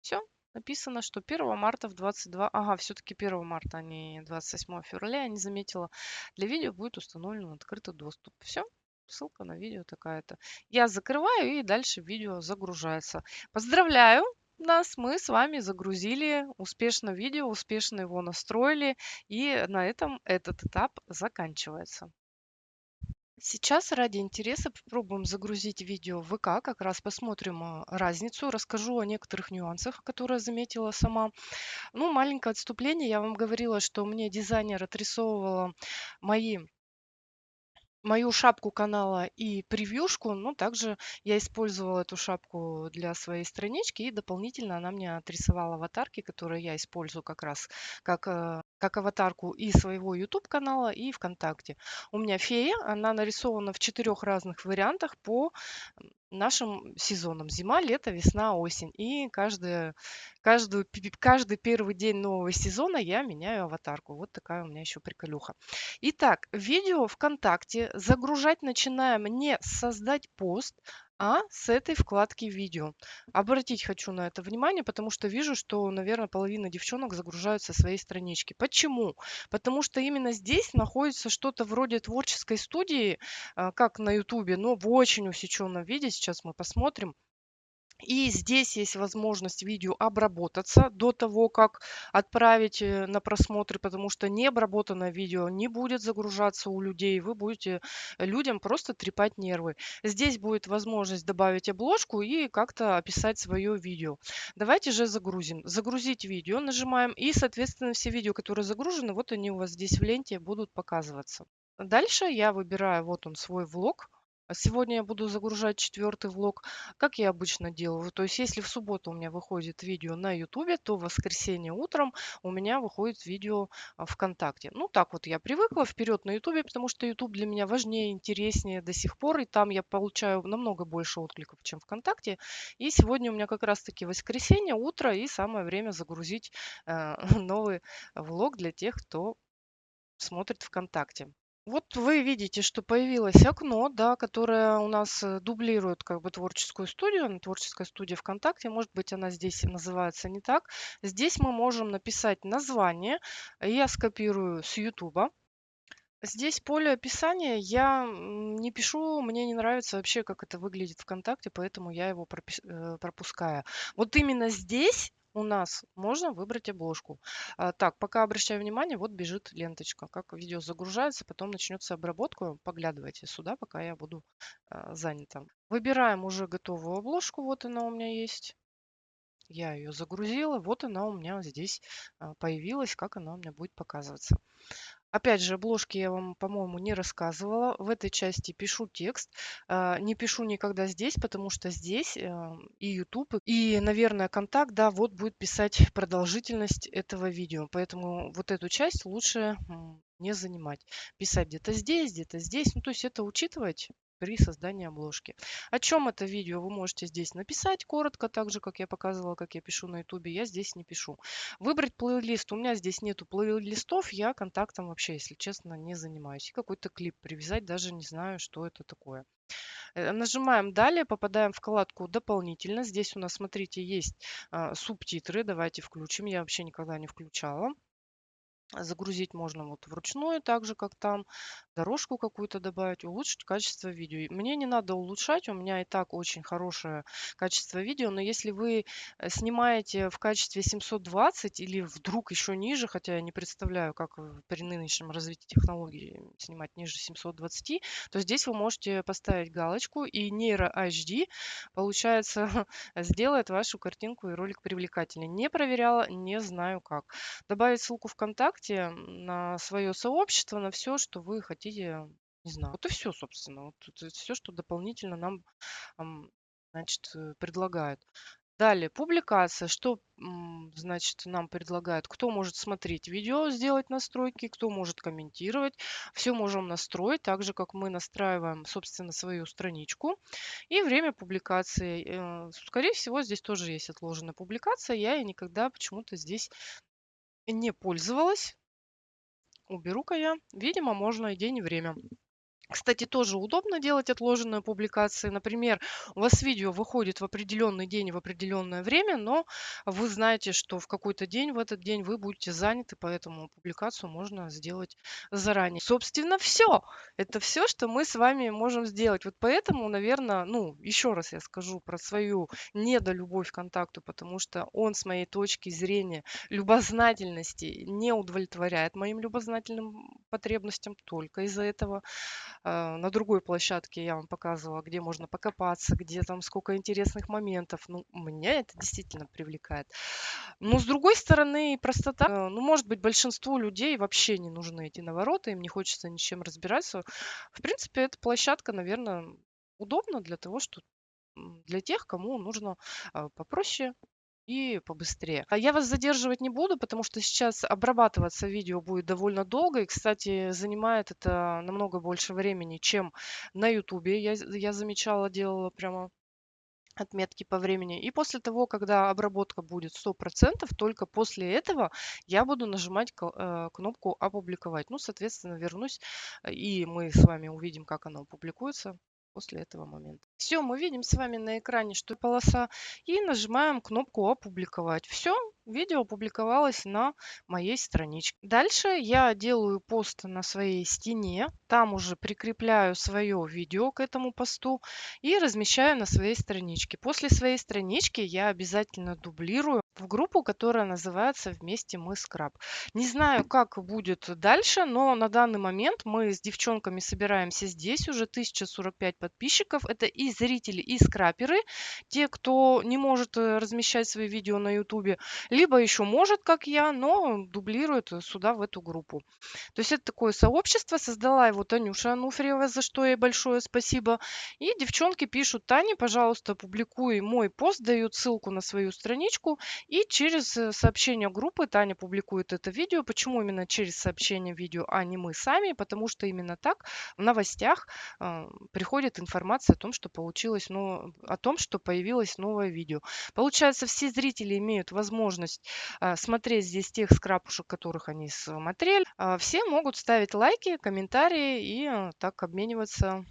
Все, написано, что 1 марта в 22. Ага, все-таки 1 марта, а не 27 февраля, я не заметила. Для видео будет установлен открытый доступ. Все, ссылка на видео такая-то. Я закрываю, и дальше видео загружается. Поздравляю! Нас, мы с вами загрузили успешно видео, успешно его настроили, и на этом этот этап заканчивается. Сейчас ради интереса попробуем загрузить видео в ВК, как раз посмотрим разницу, расскажу о некоторых нюансах, которые заметила сама. Ну, маленькое отступление. Я вам говорила, что мне дизайнер отрисовывала мои мою шапку канала и превьюшку, но также я использовала эту шапку для своей странички, и дополнительно она мне отрисовала аватарки, которые я использую как раз как аватарку и своего YouTube канала, и ВКонтакте. У меня фея, она нарисована в 4 разных вариантах по нашим сезонам: зима, лето, весна, осень. И каждый первый день нового сезона я меняю аватарку. Вот такая у меня еще приколюха. Итак, видео ВКонтакте загружать начинаем не с создать пост, а с этой вкладки видео. Обратить хочу на это внимание, потому что вижу, что, наверное, половина девчонок загружают со своей странички. Почему? Потому что именно здесь находится что-то вроде творческой студии, как на Ютубе, но в очень усеченном виде. Сейчас мы посмотрим. И здесь есть возможность видео обработаться до того, как отправить на просмотр, потому что необработанное видео не будет загружаться у людей. Вы будете людям просто трепать нервы. Здесь будет возможность добавить обложку и как-то описать свое видео. Давайте же загрузим. Загрузить видео нажимаем, и, соответственно, все видео, которые загружены, вот они у вас здесь в ленте будут показываться. Дальше я выбираю, вот он, свой влог. Сегодня я буду загружать 4-й влог, как я обычно делаю. То есть, если в субботу у меня выходит видео на Ютубе, то в воскресенье утром у меня выходит видео ВКонтакте. Ну, так вот я привыкла вперед на Ютубе, потому что Ютуб для меня важнее, интереснее до сих пор, и там я получаю намного больше откликов, чем ВКонтакте. И сегодня у меня как раз-таки воскресенье, утро, и самое время загрузить новый влог для тех, кто смотрит ВКонтакте. Вот вы видите, что появилось окно, да, которое у нас дублирует как бы творческую студию, творческая студия ВКонтакте. Может быть, она здесь называется не так. Здесь мы можем написать название. Я скопирую с Ютуба. Здесь поле описания я не пишу, мне не нравится вообще, как это выглядит ВКонтакте, поэтому я его пропускаю. Вот именно здесь у нас можно выбрать обложку. Так, пока обращаю внимание, вот бежит ленточка, как видео загружается, потом начнется обработка. Поглядывайте сюда, пока я буду занята. Выбираем уже готовую обложку, вот она у меня есть. Я ее загрузила, вот она у меня здесь появилась, как она у меня будет показываться. Опять же, обложки я вам, по-моему, не рассказывала. В этой части пишу текст. Не пишу никогда здесь, потому что здесь и YouTube, и, наверное, контакт, да, вот будет писать продолжительность этого видео. Поэтому вот эту часть лучше не занимать. Писать где-то здесь, где-то здесь. Ну, то есть это учитывать при создании обложки. О чем это видео вы можете здесь написать коротко, так же, как я показывала, как я пишу на YouTube. Я здесь не пишу. Выбрать плейлист. У меня здесь нету плейлистов, я контактом вообще, если честно, не занимаюсь. И какой-то клип привязать, даже не знаю, что это такое. Нажимаем «Далее», попадаем в вкладку «Дополнительно». Здесь у нас, смотрите, есть субтитры. Давайте включим. Я вообще никогда не включала. Загрузить можно вот вручную, так же, как там, дорожку какую-то добавить, улучшить качество видео. И мне не надо улучшать, у меня и так очень хорошее качество видео, но если вы снимаете в качестве 720 или вдруг еще ниже, хотя я не представляю, как при нынешнем развитии технологий снимать ниже 720, то здесь вы можете поставить галочку, и нейро HD, получается, сделает вашу картинку и ролик привлекательнее. Не проверяла, не знаю как. Добавить ссылку ВКонтакте на свое сообщество, на все, что вы хотите, не знаю. Вот и все, собственно. Вот это все, что дополнительно нам, значит, предлагают. Далее, публикация. Что, значит, нам предлагают? Кто может смотреть видео, сделать настройки, кто может комментировать. Все можем настроить, так же, как мы настраиваем, собственно, свою страничку. И время публикации. Скорее всего, здесь тоже есть отложенная публикация. Я ей никогда почему-то здесь не пользовалась. Уберу-ка я. Видимо, можно и день, и время. Кстати, тоже удобно делать отложенные публикации. Например, у вас видео выходит в определенный день, в определенное время, но вы знаете, что в какой-то день, в этот день вы будете заняты, поэтому публикацию можно сделать заранее. Собственно, все. Это все, что мы с вами можем сделать. Вот поэтому, наверное, ну, еще раз я скажу про свою недолюбовь к контакту, потому что он, с моей точки зрения, любознательности не удовлетворяет моим любознательным потребностям только из-за этого. На другой площадке я вам показывала, где можно покопаться, где там сколько интересных моментов. Ну, меня это действительно привлекает. Но с другой стороны, простота, ну, может быть, большинству людей вообще не нужны эти навороты, им не хочется ни с чем разбираться. В принципе, эта площадка, наверное, удобна для того, что для тех, кому нужно попроще и побыстрее. А я вас задерживать не буду, потому что сейчас обрабатываться видео будет довольно долго. И, кстати, занимает это намного больше времени, чем на Ютубе. Я замечала, делала прямо отметки по времени. И после того, когда обработка будет 100%, только после этого я буду нажимать кнопку «Опубликовать». Ну, соответственно, вернусь, и мы с вами увидим, как оно публикуется после этого момента. Все, мы видим с вами на экране, что полоса, и нажимаем кнопку «Опубликовать». Все, видео опубликовалось на моей страничке. Дальше я делаю пост на своей стене, там уже прикрепляю свое видео к этому посту и размещаю на своей страничке. После своей странички я обязательно дублирую в группу, которая называется «Вместе мы скраб». Не знаю, как будет дальше, но на данный момент мы с девчонками собираемся здесь. Уже 1045 подписчиков. Это и зрители, и скраперы. Те, кто не может размещать свои видео на ютубе, либо еще может, как я, но дублирует сюда, в эту группу. То есть это такое сообщество. Создала его Танюша Ануфриева, за что ей большое спасибо. И девчонки пишут: Таня, пожалуйста, публикуй мой пост, дают ссылку на свою страничку, и через сообщение группы Таня публикует это видео. Почему именно через сообщение видео, а не мы сами? Потому что именно так в новостях приходит информация о том, что получилось, о том, что появилось новое видео. Получается, все зрители имеют возможность смотреть здесь тех скрапушек, которых они смотрели. Все могут ставить лайки, комментарии и так обмениваться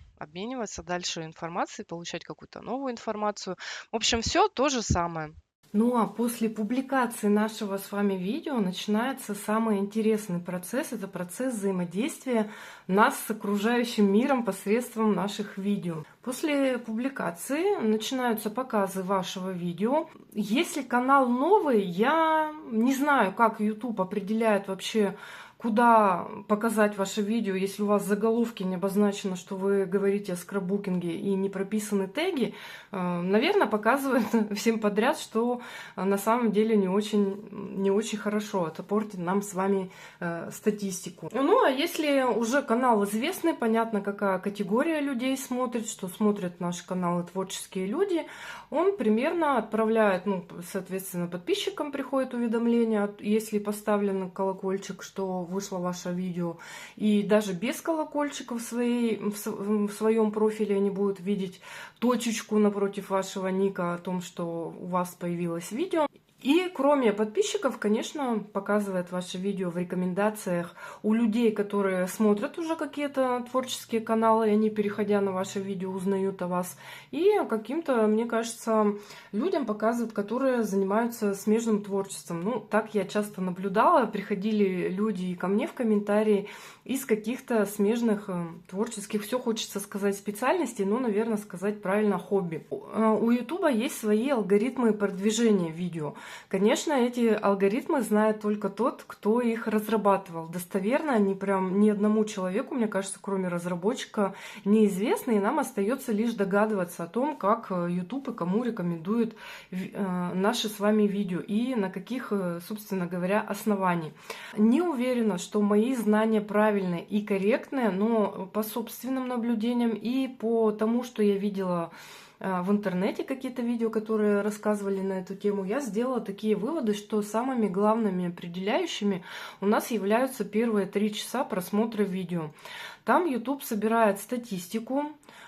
дальше информацией, получать какую-то новую информацию. В общем, все то же самое.
Ну а после публикации нашего с вами видео начинается самый интересный процесс. Это процесс взаимодействия нас с окружающим миром посредством наших видео. После публикации начинаются показы вашего видео. Если канал новый, я не знаю, как YouTube определяет вообще, куда показать ваше видео, если у вас в заголовке не обозначено, что вы говорите о скраббукинге и не прописаны теги. Наверное, показывает всем подряд, что на самом деле не очень хорошо. Это портит нам с вами статистику. Ну, а если уже канал известный, понятно, какая категория людей смотрит, что смотрят наши каналы творческие люди, он примерно отправляет, соответственно, подписчикам приходит уведомление, если поставлен колокольчик, что вышло ваше видео. И даже без колокольчика в своем профиле они будут видеть точечку напротив вашего ника о том, что у вас появилось видео. И кроме подписчиков, конечно, показывает ваше видео в рекомендациях у людей, которые смотрят уже какие-то творческие каналы, и они, переходя на ваше видео, узнают о вас. И каким-то, мне кажется, людям показывают, которые занимаются смежным творчеством. Ну, так я часто наблюдала. Приходили люди и ко мне в комментарии из каких-то смежных творческих, все хочется сказать, специальностей, но, наверное, сказать правильно, хобби. У Ютуба есть свои алгоритмы продвижения видео. Конечно, эти алгоритмы знает только тот, кто их разрабатывал. Достоверно они прям ни одному человеку, мне кажется, кроме разработчика, неизвестны, и нам остается лишь догадываться о том, как YouTube и кому рекомендует наши с вами видео и на каких, собственно говоря, оснований. Не уверена, что мои знания правильные и корректные, но по собственным наблюдениям и по тому, что я видела в интернете, какие-то видео, которые рассказывали на эту тему, я сделала такие выводы, что самыми главными определяющими у нас являются первые 3 часа просмотра видео. Там YouTube собирает статистику,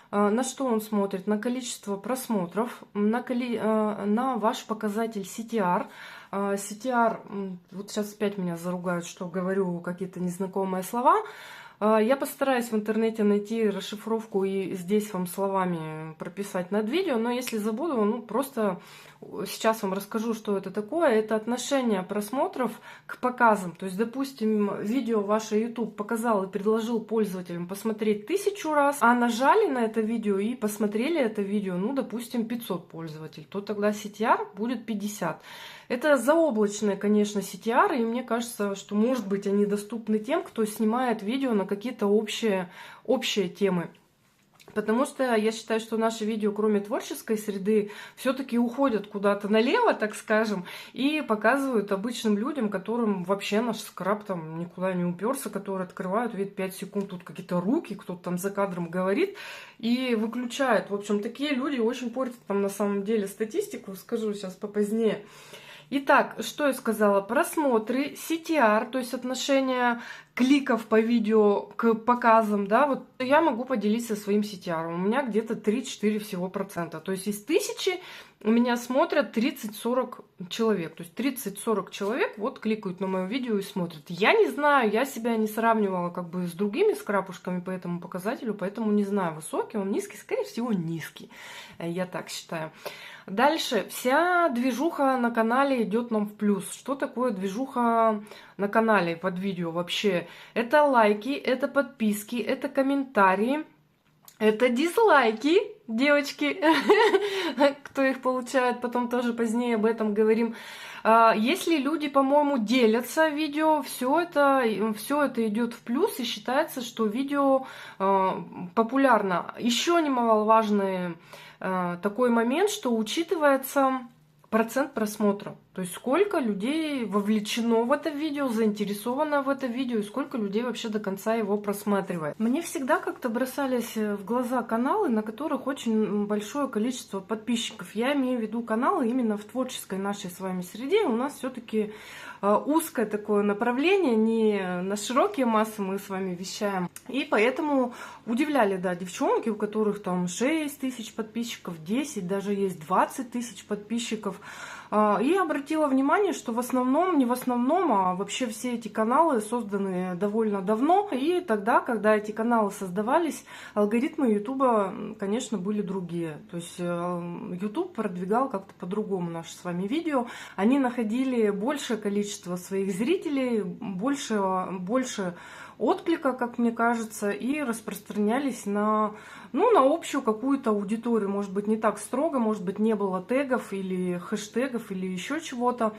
на что он смотрит? На количество просмотров, на ваш показатель CTR. CTR, вот сейчас опять меня заругают, что говорю какие-то незнакомые слова. Я постараюсь в интернете найти расшифровку и здесь вам словами прописать над видео, но если забуду, ну просто сейчас вам расскажу, что это такое. Это отношение просмотров к показам. То есть, допустим, видео ваше YouTube показал и предложил пользователям посмотреть 1000 раз, а нажали на это видео и посмотрели это видео, ну, допустим, 500 пользователей, то тогда CTR будет 50. Это заоблачные, конечно, CTR, и мне кажется, что, может быть, они доступны тем, кто снимает видео на какие-то общие темы. Потому что я считаю, что наши видео, кроме творческой среды, все-таки уходят куда-то налево, так скажем, и показывают обычным людям, которым вообще наш скраб там никуда не уперся, которые открывают вид 5 секунд, тут какие-то руки, кто-то там за кадром говорит и выключает. В общем, такие люди очень портят там на самом деле статистику, скажу сейчас попозднее. Итак, что я сказала? Просмотры, CTR, то есть отношение кликов по видео к показам, да, вот я могу поделиться своим CTR. У меня где-то 3-4 всего процента. То есть из 1000 у меня смотрят 30-40 человек. То есть 30-40 человек вот кликают на мое видео и смотрят. Я не знаю, я себя не сравнивала как бы с другими скрапушками по этому показателю, поэтому не знаю, высокий он, низкий, скорее всего, низкий. Я так считаю. Дальше. Вся движуха на канале идет нам в плюс. Что такое движуха на канале под видео вообще? Это лайки, это подписки, это комментарии, это дизлайки, девочки, кто их получает, потом тоже позднее об этом говорим. Если люди, по-моему, делятся видео, все это идет в плюс и считается, что видео популярно. Еще немаловажный такой момент, что учитывается процент просмотра. То есть сколько людей вовлечено в это видео, заинтересовано в это видео, и сколько людей вообще до конца его просматривает. Мне всегда как-то бросались в глаза каналы, на которых очень большое количество подписчиков. Я имею в виду каналы именно в творческой нашей с вами среде. У нас все-таки узкое такое направление, не на широкие массы мы с вами вещаем. И поэтому удивляли, да, девчонки, у которых там 6 тысяч подписчиков, 10, даже есть 20 тысяч подписчиков. И обратила внимание, что в основном, не в основном, а вообще все эти каналы созданы довольно давно. И тогда, когда эти каналы создавались, алгоритмы Ютуба, конечно, были другие. То есть Ютуб продвигал как-то по-другому наши с вами видео. Они находили большее количество своих зрителей, больше отклика, как мне кажется, и распространялись на общую какую-то аудиторию. Может быть, не так строго, может быть, не было тегов или хэштегов или еще чего-то,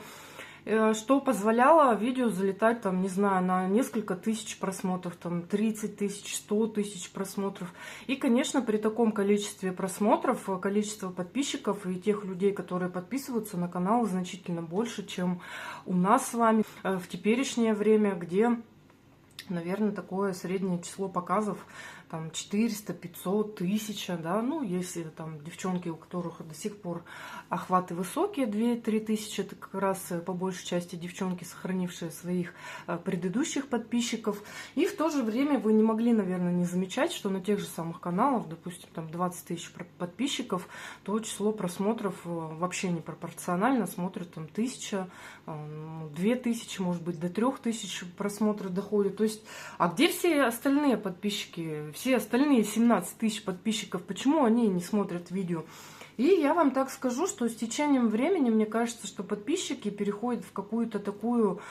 что позволяло видео залетать, там, не знаю, на несколько тысяч просмотров, там, 30 тысяч, 100 тысяч просмотров. И, конечно, при таком количестве просмотров, количество подписчиков и тех людей, которые подписываются на канал, значительно больше, чем у нас с вами в теперешнее время, где наверное, такое среднее число показов, там 400, 500, 1000, да, ну, если там девчонки, у которых до сих пор охваты высокие, 2-3 тысячи, это как раз по большей части девчонки, сохранившие своих предыдущих подписчиков. И в то же время вы не могли, наверное, не замечать, что на тех же самых каналах, допустим, там 20 тысяч подписчиков, то число просмотров вообще не пропорционально, смотрят там 1000, 2000, может быть, до 3000 просмотров доходит. То есть, а где все остальные подписчики, все остальные 17 тысяч подписчиков, почему они не смотрят видео? И я вам так скажу, что с течением времени, мне кажется, что подписчики переходят в какую-то такую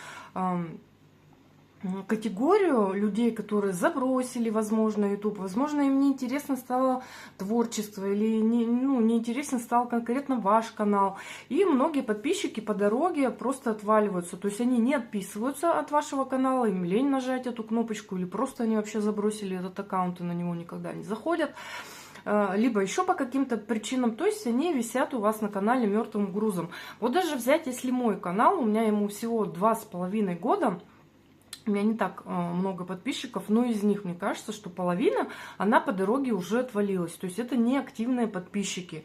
категорию людей, которые забросили, возможно, YouTube, возможно, им неинтересно стало творчество или неинтересно стал конкретно ваш канал. И многие подписчики по дороге просто отваливаются. То есть они не отписываются от вашего канала, им лень нажать эту кнопочку, или просто они вообще забросили этот аккаунт и на него никогда не заходят. Либо еще по каким-то причинам, то есть они висят у вас на канале мертвым грузом. Вот даже взять, если мой канал, у меня ему всего 2,5 года, у меня не так много подписчиков, но из них, мне кажется, что половина, она по дороге уже отвалилась. То есть это не активные подписчики.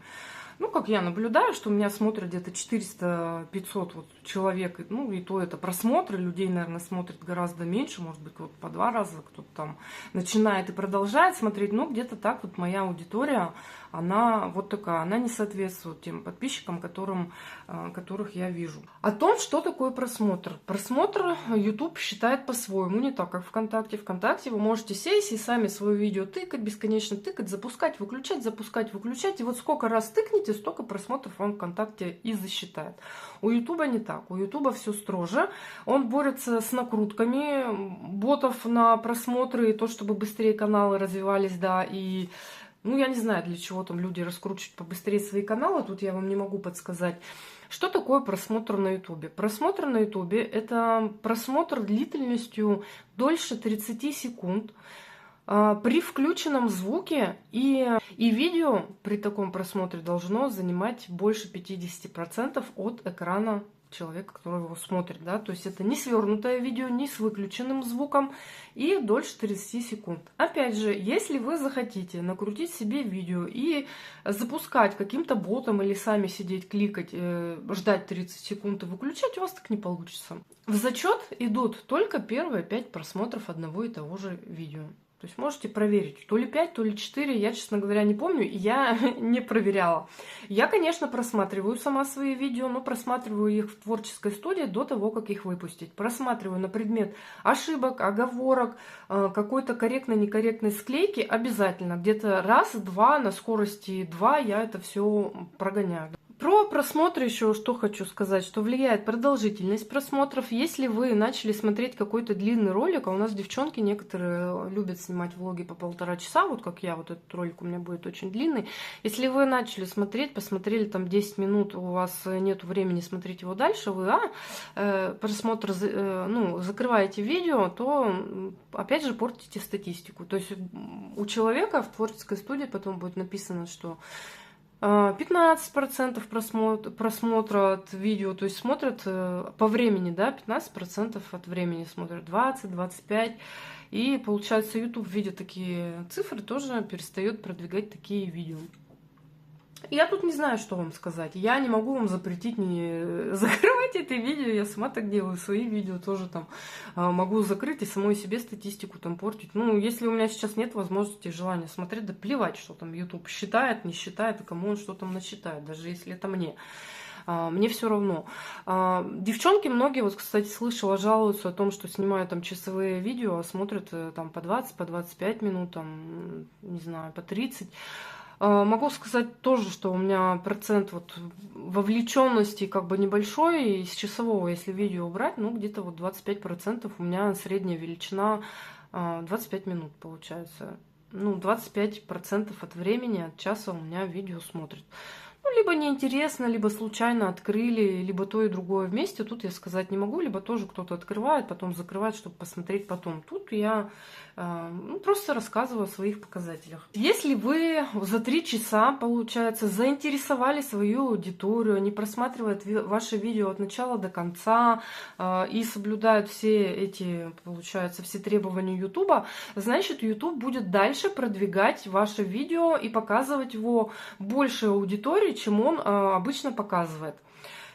Ну, как я наблюдаю, что у меня смотрят где-то 400-500 вот человек, ну, и то это просмотры, людей, наверное, смотрят гораздо меньше, может быть, вот по 2 раза кто-то там начинает и продолжает смотреть, но где-то так вот моя аудитория, она вот такая, она не соответствует тем подписчикам, которых я вижу. О том, что такое просмотр. Просмотр YouTube считает по-своему, не так, как ВКонтакте. ВКонтакте вы можете сесть и сами свое видео тыкать, бесконечно тыкать, запускать, выключать, и вот сколько раз тыкните, столько просмотров вам ВКонтакте и засчитает. У Ютуба не так. У Ютуба все строже. Он борется с накрутками ботов на просмотры, и то, чтобы быстрее каналы развивались, да, и ну, я не знаю, для чего там люди раскручивают побыстрее свои каналы, тут я вам не могу подсказать. Что такое просмотр на Ютубе? Просмотр на Ютубе – это просмотр длительностью дольше 30 секунд, при включенном звуке, и видео при таком просмотре должно занимать больше 50% от экрана человека, который его смотрит, да, то есть это не свернутое видео, не с выключенным звуком и дольше 30 секунд. Опять же, если вы захотите накрутить себе видео и запускать каким-то ботом или сами сидеть, кликать, ждать 30 секунд и выключать, у вас так не получится. В зачет идут только первые 5 просмотров одного и того же видео. То есть можете проверить, то ли 5, то ли 4, я, честно говоря, не помню, я не проверяла. Я, конечно, просматриваю сама свои видео, но просматриваю их в творческой студии до того, как их выпустить. Просматриваю на предмет ошибок, оговорок, какой-то корректной-некорректной склейки обязательно. Где-то раз-два на скорости 2 я это все прогоняю. Про просмотр еще что хочу сказать, что влияет продолжительность просмотров. Если вы начали смотреть какой-то длинный ролик, а у нас девчонки некоторые любят снимать влоги по 1,5 часа, вот как я, вот этот ролик у меня будет очень длинный. Если вы начали смотреть, посмотрели там 10 минут, у вас нет времени смотреть его дальше, вы просмотр, закрываете видео, то опять же портите статистику. То есть у человека в творческой студии потом будет написано, что 15% просмотра от видео, то есть смотрят по времени, да, 15% от времени смотрят, 20-25%. И получается, YouTube, видя такие цифры, тоже перестает продвигать такие видео. Я тут не знаю, что вам сказать. Я не могу вам запретить не закрывать это видео. Я сама так делаю. Свои видео тоже там могу закрыть и самой себе статистику там портить. Ну, если у меня сейчас нет возможности и желания смотреть, да плевать, что там YouTube считает, не считает, и кому он что там насчитает, даже если это мне. Мне все равно. Девчонки многие, вот, кстати, слышала, жалуются о том, что снимают там часовые видео, а смотрят там по 20, по 25 минут, там, не знаю, по 30. Могу сказать тоже, что у меня процент вот вовлеченности как бы небольшой, и с часового, если видео убрать, ну где-то вот 25% у меня средняя величина 25 минут получается. Ну, 25% от времени, от часа у меня видео смотрит. ну, либо неинтересно, либо случайно открыли, либо то и другое вместе. Тут я сказать не могу, либо тоже кто-то открывает, потом закрывает, чтобы посмотреть потом. Тут я ну, просто рассказываю о своих показателях. Если вы за 3 часа, получается, заинтересовали свою аудиторию, они просматривают ваше видео от начала до конца и соблюдают все эти, получается, все требования YouTube, значит, YouTube будет дальше продвигать ваше видео и показывать его большей аудитории, чем он обычно показывает.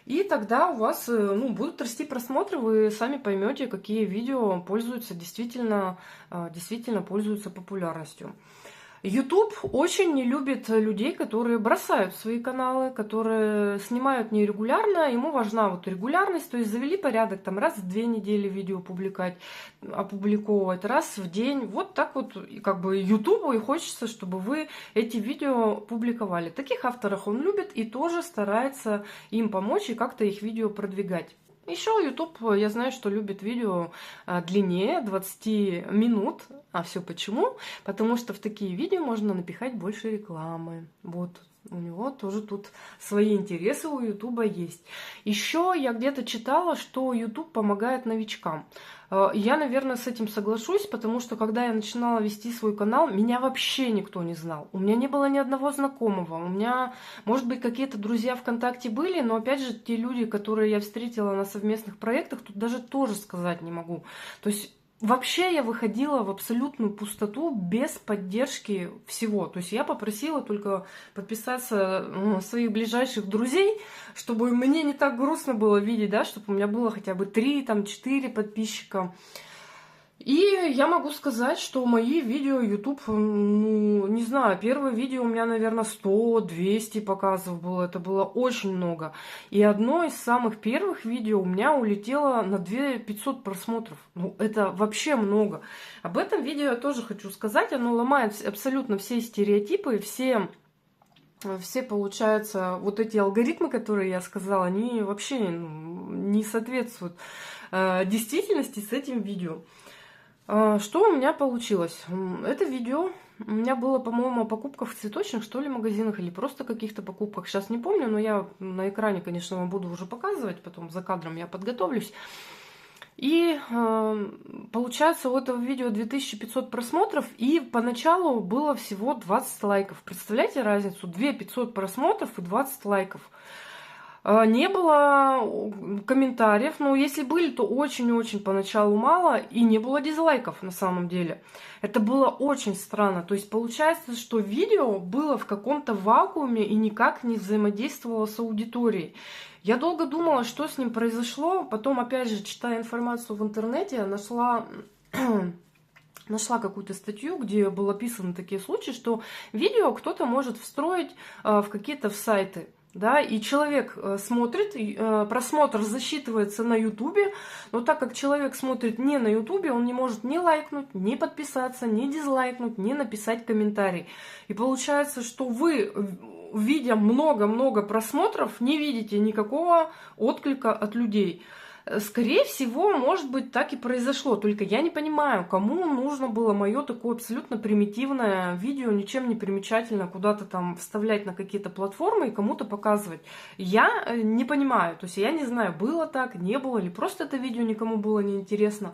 И тогда у вас ну, будут расти просмотры, вы сами поймете, какие видео пользуются действительно пользуются популярностью. YouTube очень не любит людей, которые бросают свои каналы, которые снимают нерегулярно. Ему важна вот регулярность, то есть завели порядок, там раз в 2 недели видео опубликовывать, раз в день. Вот так вот как бы YouTube и хочется, чтобы вы эти видео публиковали. Таких авторов он любит и тоже старается им помочь и как-то их видео продвигать. Еще YouTube, я знаю, что любит видео длиннее 20 минут. А все почему? Потому что в такие видео можно напихать больше рекламы. Вот. У него тоже тут свои интересы у Ютуба есть. Еще я где-то читала, что YouTube помогает новичкам. Я, наверное, с этим соглашусь, потому что когда я начинала вести свой канал, меня вообще никто не знал. У меня не было ни одного знакомого. У меня, может быть, какие-то друзья ВКонтакте были, но, опять же, те люди, которые я встретила на совместных проектах, тут даже тоже сказать не могу. То есть вообще я выходила в абсолютную пустоту без поддержки всего. То есть я попросила только подписаться своих ближайших друзей, чтобы мне не так грустно было видеть, да, чтобы у меня было хотя бы 3, там, 4 подписчика. И я могу сказать, что мои видео YouTube, ну, не знаю, первое видео у меня, наверное, 100-200 показов было, это было очень много. И одно из самых первых видео у меня улетело на 2500 просмотров. Ну, это вообще много. Об этом видео я тоже хочу сказать, оно ломает абсолютно все стереотипы, все, получается, вот эти алгоритмы, которые я сказала, они вообще не соответствуют действительности с этим видео. Что у меня получилось? Это видео у меня было, по-моему, о покупках в цветочных, что ли, магазинах, или просто каких-то покупках. Сейчас не помню, но я на экране, конечно, вам буду уже показывать, потом за кадром я подготовлюсь. И получается, у этого видео 2500 просмотров, и поначалу было всего 20 лайков. Представляете разницу? 2500 просмотров и 20 лайков. Не было комментариев, но если были, то очень-очень поначалу мало, и не было дизлайков на самом деле. Это было очень странно. То есть получается, что видео было в каком-то вакууме и никак не взаимодействовало с аудиторией. Я долго думала, что с ним произошло. Потом, опять же, читая информацию в интернете, нашла какую-то статью, где было описаны такие случаи, что видео кто-то может встроить в какие-то сайты. Да, и человек смотрит, просмотр засчитывается на Ютубе, но так как человек смотрит не на Ютубе, он не может ни лайкнуть, ни подписаться, ни дизлайкнуть, ни написать комментарий. И получается, что вы, видя много-много просмотров, не видите никакого отклика от людей. Скорее всего, может быть, так и произошло. Только я не понимаю, кому нужно было мое такое абсолютно примитивное видео, ничем не примечательно, куда-то там вставлять на какие-то платформы и кому-то показывать. Я не понимаю. То есть я не знаю, было так, не было, или просто это видео никому было не интересно.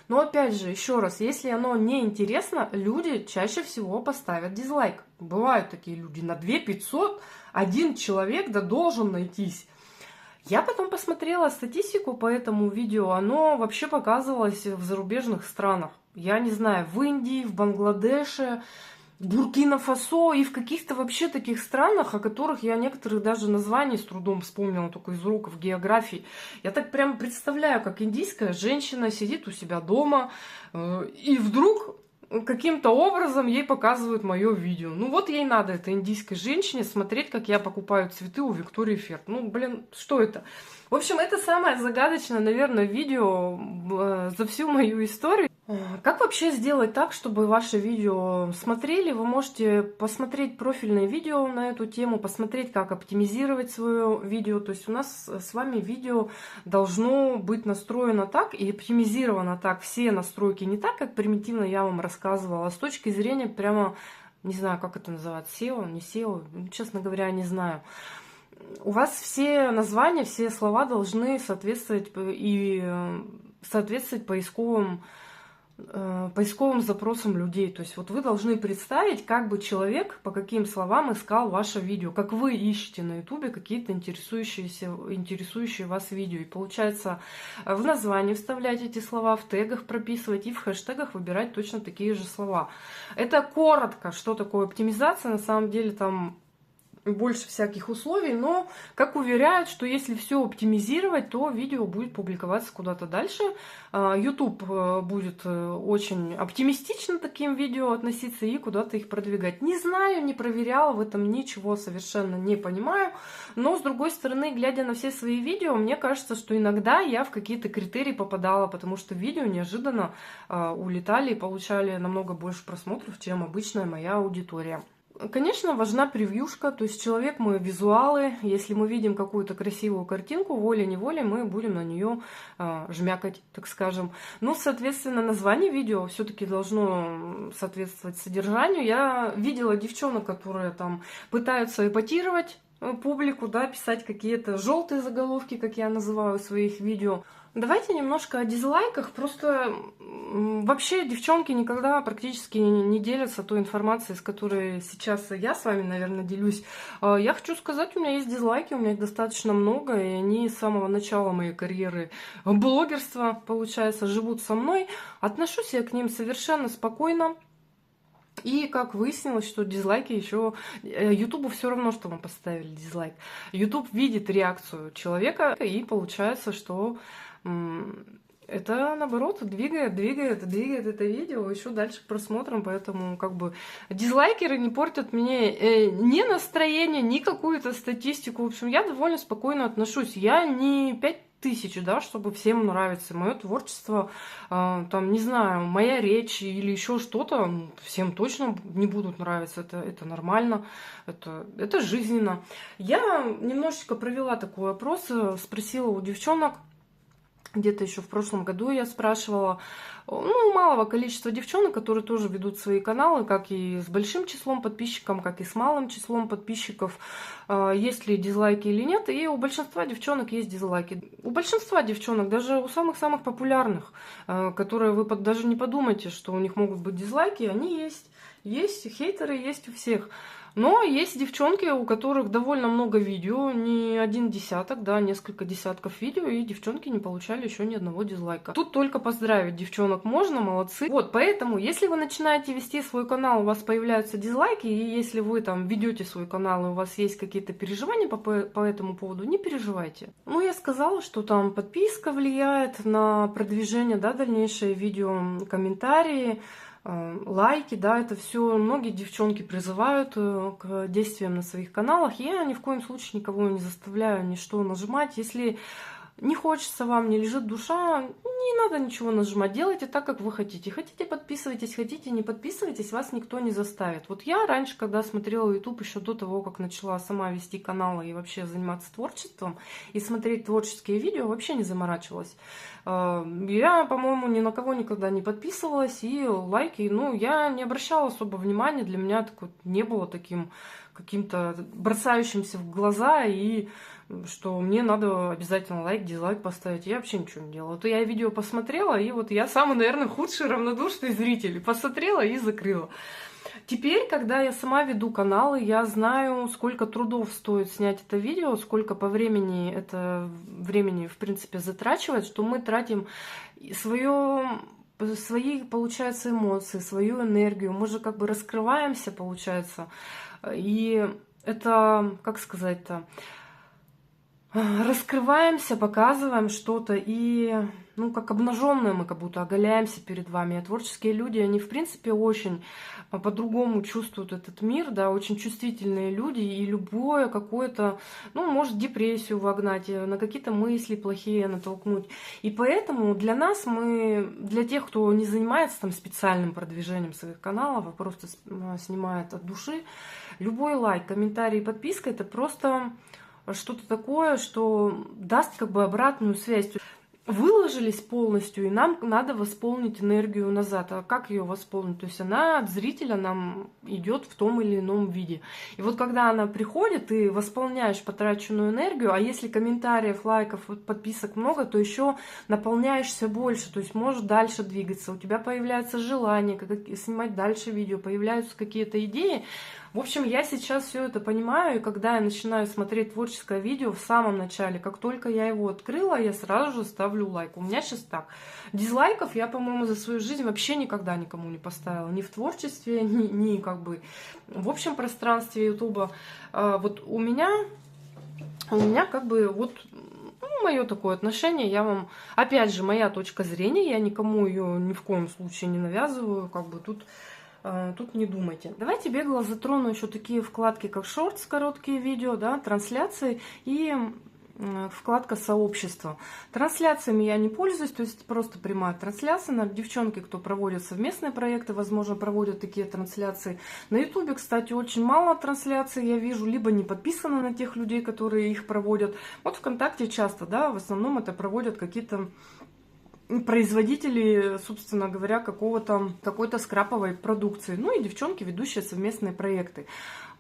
Но опять же, еще раз, если оно не интересно, люди чаще всего поставят дизлайк. Бывают такие люди. На 2500 один человек да должен найтись. Я потом посмотрела статистику по этому видео, оно вообще показывалось в зарубежных странах. Я не знаю, в Индии, в Бангладеше, Буркина-Фасо и в каких-то вообще таких странах, о которых я некоторых даже названий с трудом вспомнила, только из уроков географии. Я так прямо представляю, как индийская женщина сидит у себя дома, и вдруг каким-то образом ей показывают мое видео. Ну вот ей надо, этой индийской женщине, смотреть, как я покупаю цветы у Виктории Ферд. Ну, блин, что это? В общем, это самое загадочное, наверное, видео за всю мою историю. Как вообще сделать так, чтобы ваше видео смотрели? Вы можете посмотреть профильное видео на эту тему, посмотреть, как оптимизировать свое видео. То есть у нас с вами видео должно быть настроено так и оптимизировано так. Все настройки не так, как примитивно я вам рассказывала, а с точки зрения прямо, не знаю, как это называется, SEO, не SEO, честно говоря, не знаю. у вас все названия, все слова должны соответствовать соответствовать поисковым запросам людей. То есть вот вы должны представить, как бы человек по каким словам искал ваше видео, как вы ищете на ютубе какие-то интересующие вас видео. И получается, в названии вставлять эти слова, в тегах прописывать и в хэштегах выбирать точно такие же слова. Это коротко, что такое оптимизация. На самом деле там больше всяких условий, но, как уверяют, что если все оптимизировать, то видео будет публиковаться куда-то дальше. YouTube будет очень оптимистично таким видео относиться и куда-то их продвигать. Не знаю, не проверяла, в этом ничего совершенно не понимаю, но, с другой стороны, глядя на все свои видео, мне кажется, что иногда я в какие-то критерии попадала, потому что видео неожиданно улетали и получали намного больше просмотров, чем обычная моя аудитория. Конечно, важна превьюшка, то есть человек мы визуалы. Если мы видим какую-то красивую картинку, волей-неволей мы будем на нее жмякать, так скажем. Ну, соответственно, название видео все-таки должно соответствовать содержанию. Я видела девчонок, которые там пытаются эпатировать публику, да, писать какие-то желтые заголовки, как я называю своих видео. Давайте немножко о дизлайках. Просто вообще девчонки никогда практически не делятся той информацией, с которой сейчас я с вами, наверное, делюсь. Я хочу сказать, у меня есть дизлайки, у меня их достаточно много, и они с самого начала моей карьеры блогерства, получается, живут со мной. Отношусь я к ним совершенно спокойно. И как выяснилось, что дизлайки еще... Ютубу все равно, что мы поставили дизлайк. Ютуб видит реакцию человека, и получается, что это, наоборот, двигает это видео еще дальше к просмотрам. Поэтому как бы дизлайкеры не портят мне ни настроение, ни какую-то статистику. В общем, я довольно спокойно отношусь. Я не 5000, да, чтобы всем нравится. Мое творчество, там, не знаю, моя речь или еще что-то, всем точно не будут нравиться. Это нормально, это жизненно. Я немножечко провела такой опрос, спросила у девчонок, где-то еще в прошлом году я спрашивала, ну, малого количества девчонок, которые тоже ведут свои каналы, как и с большим числом подписчиков, как и с малым числом подписчиков, есть ли дизлайки или нет. И у большинства девчонок есть дизлайки. У большинства девчонок, даже у самых-самых популярных, которые вы даже не подумайте, что у них могут быть дизлайки, они есть. Есть хейтеры, есть у всех. Но есть девчонки, у которых довольно много видео, не один десяток, да, несколько десятков видео, и девчонки не получали еще ни одного дизлайка. Тут только поздравить девчонок можно, молодцы. Вот, поэтому, если вы начинаете вести свой канал, у вас появляются дизлайки, и если вы там ведете свой канал, и у вас есть какие-то переживания по этому поводу, не переживайте. Ну, я сказала, что там подписка влияет на продвижение, да, дальнейшее видео, комментарии, лайки, да, это все многие девчонки призывают к действиям на своих каналах. Я ни в коем случае никого не заставляю ни что нажимать. Если не хочется вам, не лежит душа, не надо ничего нажимать. Делайте так, как вы хотите. Хотите, подписывайтесь, хотите, не подписывайтесь, вас никто не заставит. Вот я раньше, когда смотрела YouTube еще до того, как начала сама вести каналы и вообще заниматься творчеством и смотреть творческие видео, вообще не заморачивалась. Я, по-моему, ни на кого никогда не подписывалась, и лайки, ну, я не обращала особо внимания, для меня так вот не было таким каким-то бросающимся в глаза, и что мне надо обязательно лайк, дизлайк поставить. Я вообще ничего не делала. То я видео посмотрела, и вот я самый, наверное, худший равнодушный зритель. Посмотрела и закрыла. Теперь, когда я сама веду каналы, я знаю, сколько трудов стоит снять это видео, сколько по времени это времени, в принципе, затрачивает, что мы тратим свои, получается, эмоции, свою энергию. Мы же как бы раскрываемся, получается. И это, как сказать-то, раскрываемся, показываем что-то, и, ну, как обнаженные мы как будто оголяемся перед вами. А творческие люди, они, в принципе, очень по-другому чувствуют этот мир, да, очень чувствительные люди, и любое какое-то, ну, может депрессию вогнать, на какие-то мысли плохие натолкнуть. И поэтому для нас, для тех, кто не занимается там специальным продвижением своих каналов, а просто снимает от души, любой лайк, комментарий, подписка — это просто что-то такое, что даст как бы обратную связь. выложились полностью, и нам надо восполнить энергию назад. А как ее восполнить? То есть она от зрителя нам идет в том или ином виде. И вот когда она приходит, ты восполняешь потраченную энергию, а если комментариев, лайков, подписок много, то еще наполняешься больше, то есть можешь дальше двигаться, у тебя появляется желание снимать дальше видео, появляются какие-то идеи. В общем, я сейчас все это понимаю, и когда я начинаю смотреть творческое видео в самом начале, как только я его открыла, я сразу же ставлю лайк. У меня сейчас так. Дизлайков я, по-моему, за свою жизнь вообще никогда никому не поставила. Ни в творчестве, ни как бы в общем пространстве Ютуба. Вот у меня как бы вот мое такое отношение, я вам, опять же, моя точка зрения, я никому ее ни в коем случае не навязываю, как бы тут не думайте. Давайте бегло затрону еще такие вкладки, как шортс, короткие видео, да, трансляции и вкладка сообщества. Трансляциями я не пользуюсь, то есть просто прямая трансляция. На девчонки, кто проводит совместные проекты, возможно, проводят такие трансляции. На ютубе, кстати, очень мало трансляций я вижу, либо не подписано на тех людей, которые их проводят. Вот ВКонтакте часто, да, в основном это проводят какие-то производители, собственно говоря, какой-то скраповой продукции. Ну и девчонки, ведущие совместные проекты.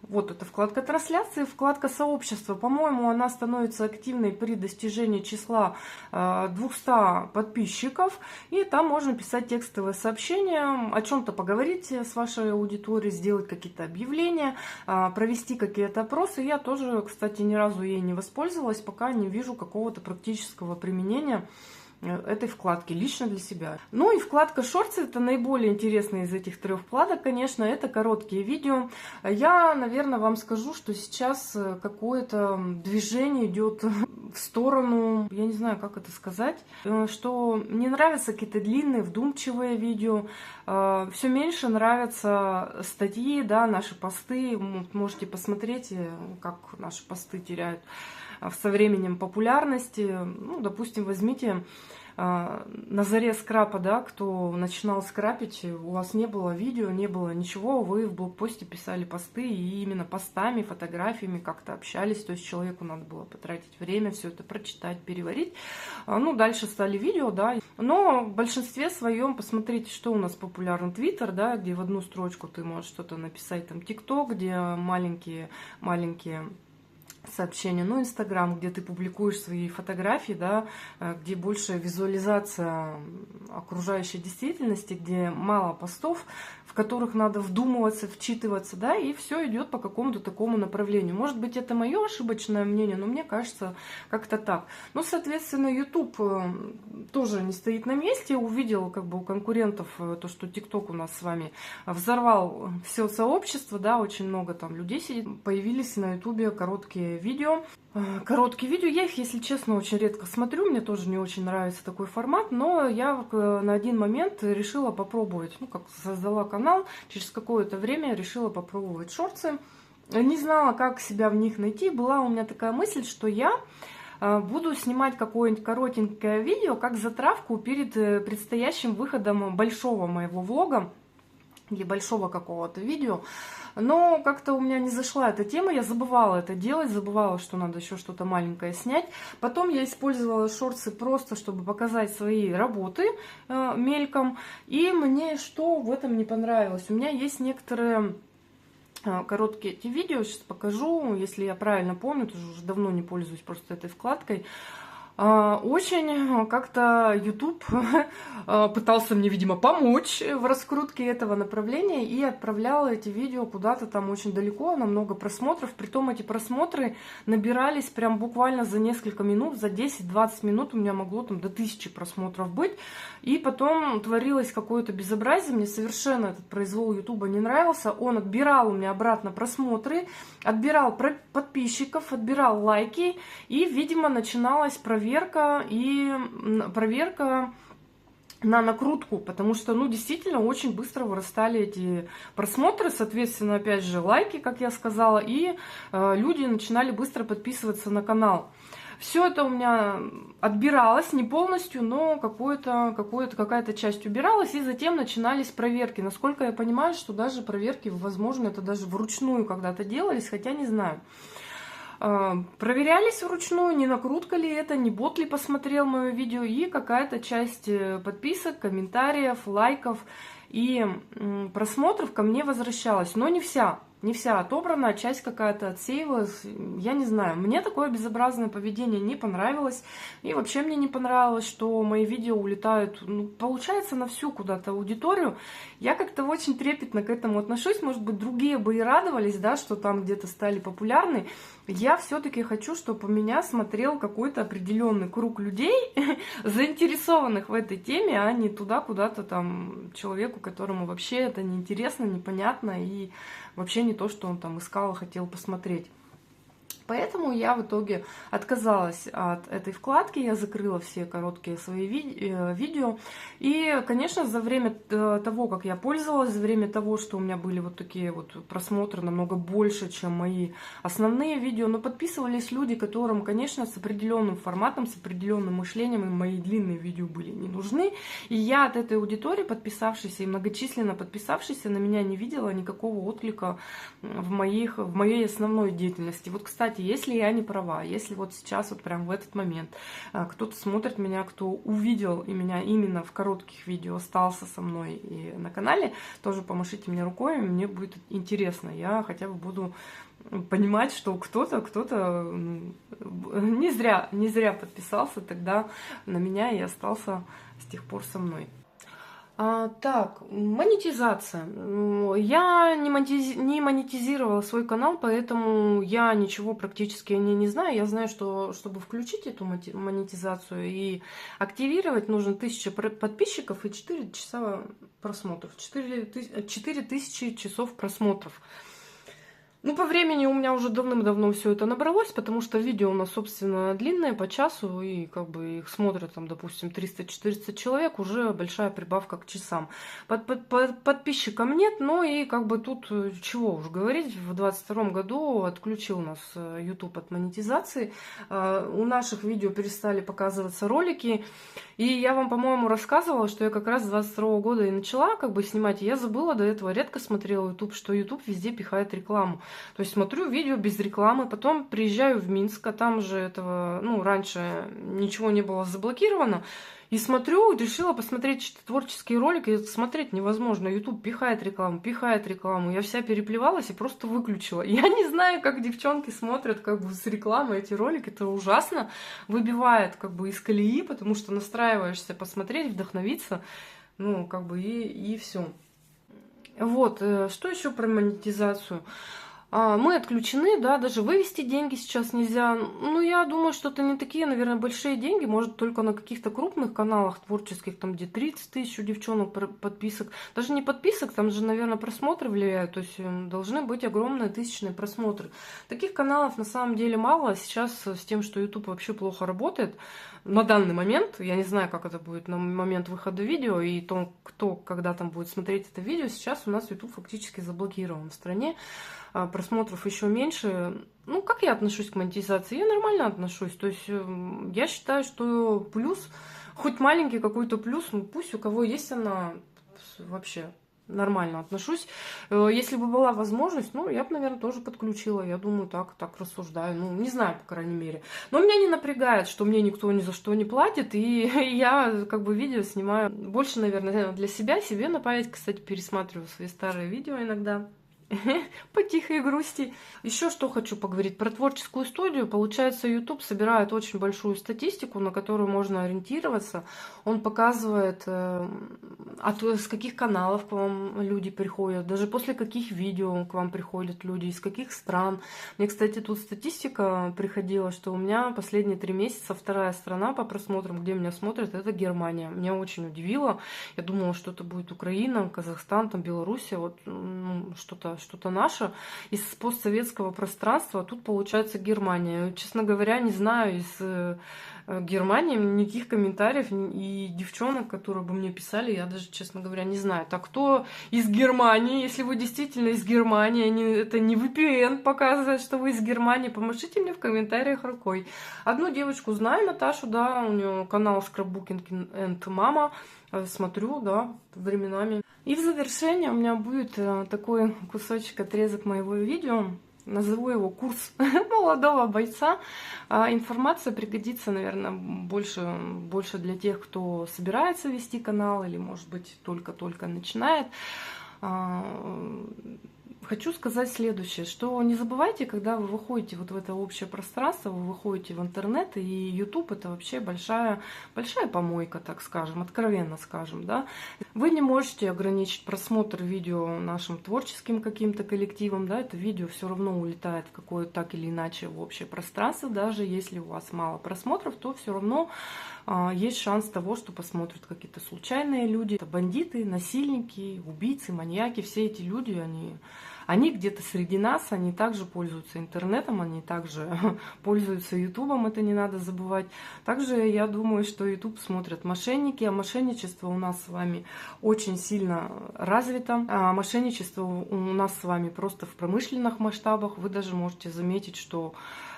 Вот эта вкладка трансляции, вкладка сообщества. По-моему, она становится активной при достижении числа 200 подписчиков. И там можно писать текстовые сообщения, о чем-то поговорить с вашей аудиторией, сделать какие-то объявления, провести какие-то опросы. Я тоже, кстати, ни разу ей не воспользовалась, пока не вижу какого-то практического применения этой вкладки лично для себя. Ну и вкладка Shorts — это наиболее интересная из этих трех вкладок, конечно, это короткие видео. Я, наверное, вам скажу, что сейчас какое-то движение идет в сторону, я не знаю, как это сказать, что мне нравятся какие-то длинные, вдумчивые видео, все меньше нравятся статьи, да, наши посты. Можете посмотреть, как наши посты теряют со временем популярности. Ну, допустим, возьмите на заре скрапа, да, кто начинал скрапить, у вас не было видео, не было ничего, вы в блогпосте писали посты, и именно постами, фотографиями как-то общались, то есть человеку надо было потратить время, все это прочитать, переварить. Ну, дальше стали видео, да, но в большинстве своем посмотрите, что у нас популярно. Твиттер, да, где в одну строчку ты можешь что-то написать, там ТикТок, где маленькие сообщения, ну, Инстаграм, где ты публикуешь свои фотографии, да, где больше визуализация окружающей действительности, где мало постов, в которых надо вдумываться, вчитываться, да, и все идет по какому-то такому направлению. Может быть, это мое ошибочное мнение, но мне кажется, как-то так. Ну, соответственно, YouTube тоже не стоит на месте, увидел как бы у конкурентов то, что TikTok у нас с вами взорвал все сообщество, да, очень много там людей сидит, появились на YouTube короткие видео. Короткие видео, я их, если честно, очень редко смотрю, мне тоже не очень нравится такой формат, но я на один момент решила попробовать, ну, как создала канал, через какое-то время решила попробовать шорты. Не знала, как себя в них найти, была у меня такая мысль, что я буду снимать какое-нибудь коротенькое видео, как затравку перед предстоящим выходом большого моего влога или большого какого-то видео. Но как-то у меня не зашла эта тема, я забывала это делать, забывала, что надо еще что-то маленькое снять. Потом я использовала шорты просто, чтобы показать свои работы мельком. И мне что в этом не понравилось? У меня есть некоторые короткие эти видео, сейчас покажу, если я правильно помню, тоже уже давно не пользуюсь просто этой вкладкой. Очень как-то YouTube пытался мне, видимо, помочь в раскрутке этого направления и отправлял эти видео куда-то там очень далеко, на много просмотров. Притом эти просмотры набирались прям буквально за несколько минут, за 10-20 минут у меня могло там до 1000 просмотров быть. И потом творилось какое-то безобразие, мне совершенно этот произвол YouTube не нравился. Он отбирал у меня обратно просмотры, отбирал подписчиков, отбирал лайки, и, видимо, начиналась проверка на накрутку, потому что, ну, действительно, очень быстро вырастали эти просмотры, соответственно, опять же, лайки, как я сказала, и люди начинали быстро подписываться на канал. Все это у меня отбиралось, не полностью, но какая-то часть убиралась, и затем начинались проверки. Насколько я понимаю, что даже проверки, возможно, это даже вручную когда-то делались, хотя не знаю. Проверялись вручную, не накрутка ли это, не бот ли посмотрел мое видео, и какая-то часть подписок, комментариев, лайков и просмотров ко мне возвращалась, но не вся. Не вся отобрана, часть какая-то отсеивалась, я не знаю. Мне такое безобразное поведение не понравилось. И вообще мне не понравилось, что мои видео улетают, ну, получается, на всю куда-то аудиторию. Я как-то очень трепетно к этому отношусь. Может быть, другие бы и радовались, да, что там где-то стали популярны. Я все-таки хочу, чтобы меня смотрел какой-то определенный круг людей, заинтересованных в этой теме, а не туда куда-то там человеку, которому вообще это неинтересно, непонятно и вообще не то, что он там искал и хотел посмотреть. Поэтому я в итоге отказалась от этой вкладки, я закрыла все короткие свои видео. И, конечно, за время того, как я пользовалась, за время того, что у меня были вот такие вот просмотры намного больше, чем мои основные видео, но подписывались люди, которым, конечно, с определенным форматом, с определенным мышлением, и мои длинные видео были не нужны. И я от этой аудитории, подписавшейся и многочисленно подписавшейся, на меня не видела никакого отклика в моей основной деятельности. Вот, кстати, если я не права, если вот сейчас, вот прям в этот момент кто-то смотрит меня, кто увидел и меня именно в коротких видео, остался со мной и на канале, тоже помашите мне рукой, мне будет интересно. Я хотя бы буду понимать, что кто-то не зря подписался тогда на меня и остался с тех пор со мной. Так, монетизация. Я не монетизировала свой канал, поэтому я ничего практически о ней не знаю. Я знаю, что чтобы включить эту монетизацию и активировать, нужно 1000 подписчиков и 4 часа просмотров. 4000 часов просмотров. Ну, по времени у меня уже давным-давно все это набралось, потому что видео у нас, собственно, длинные, по часу, и как бы их смотрят, там, допустим, 300-400 человек, уже большая прибавка к часам. Подписчикам нет, но и как бы тут чего уж говорить, в 2022 году отключил нас YouTube от монетизации, у наших видео перестали показываться ролики, и я вам, по-моему, рассказывала, что я как раз с 2022 года и начала как бы снимать, и я забыла до этого, редко смотрела YouTube, что YouTube везде пихает рекламу. То есть смотрю видео без рекламы, потом приезжаю в Минск, а там же этого, ну, раньше ничего не было заблокировано, и смотрю, решила посмотреть творческие ролики, и смотреть невозможно, YouTube пихает рекламу, я вся переплевалась и просто выключила. Я не знаю, как девчонки смотрят как бы с рекламой эти ролики, это ужасно, выбивает как бы из колеи, потому что настраиваешься посмотреть, вдохновиться, ну, как бы и все. Вот, что еще про монетизацию? Мы отключены, да, даже вывести деньги сейчас нельзя. Ну, я думаю, что это не такие, наверное, большие деньги, может, только на каких-то крупных каналах творческих, там, где 30 тысяч у девчонок подписок. Даже не подписок, там же, наверное, просмотры влияют, то есть должны быть огромные тысячные просмотры. Таких каналов на самом деле мало. Сейчас с тем, что YouTube вообще плохо работает, на данный момент, я не знаю, как это будет на момент выхода видео, и то, кто когда там будет смотреть это видео, сейчас у нас YouTube фактически заблокирован в стране. Просмотров еще меньше. Ну, как я отношусь к монетизации? Я нормально отношусь. То есть я считаю, что плюс, хоть маленький какой-то плюс, ну, пусть у кого есть она, вообще нормально отношусь. Если бы была возможность, ну, я бы, наверное, тоже подключила. Я думаю, так рассуждаю. Ну, не знаю, по крайней мере. Но меня не напрягает, что мне никто ни за что не платит. И я как бы видео снимаю больше, наверное, для себя. Себе на память, кстати, пересматриваю свои старые видео иногда. По тихой грусти. Еще что хочу поговорить про творческую студию. Получается, YouTube собирает очень большую статистику, на которую можно ориентироваться. Он показывает, с каких каналов к вам люди приходят, даже после каких видео к вам приходят люди, из каких стран. Мне, кстати, тут статистика приходила, что у меня последние 3 месяца вторая страна по просмотрам, где меня смотрят, это Германия. Меня очень удивило. Я думала, что это будет Украина, Казахстан, там, Белоруссия, вот что-то наше из постсоветского пространства, а тут получается Германия. Честно говоря, не знаю из Германии никаких комментариев и девчонок, которые бы мне писали, я даже, честно говоря, не знаю. Так кто из Германии? Если вы действительно из Германии, это не VPN показывает, что вы из Германии, помашите мне в комментариях рукой. Одну девочку знаю, Наташу, да, у нее канал Scrapbooking and Mama, смотрю, да, временами. И в завершение у меня будет такой кусочек, отрезок моего видео. назову его курс молодого бойца. Информация пригодится, наверное, больше для тех, кто собирается вести канал или, может быть, только-только начинает. Хочу сказать следующее, что не забывайте, когда вы выходите вот в это общее пространство, вы выходите в интернет, и YouTube это вообще большая помойка, так скажем, откровенно скажем, да. Вы не можете ограничить просмотр видео нашим творческим каким-то коллективом, да, это видео все равно улетает в какое-то так или иначе в общее пространство, даже если у вас мало просмотров, то все равно есть шанс того, что посмотрят какие-то случайные люди, это бандиты, насильники, убийцы, маньяки, все эти люди, они где-то среди нас, они также пользуются интернетом, они также пользуются ютубом, это не надо забывать. Также я думаю, что ютуб смотрят мошенники, а мошенничество у нас с вами очень сильно развито. А мошенничество у нас с вами просто в промышленных масштабах. Вы даже можете заметить, что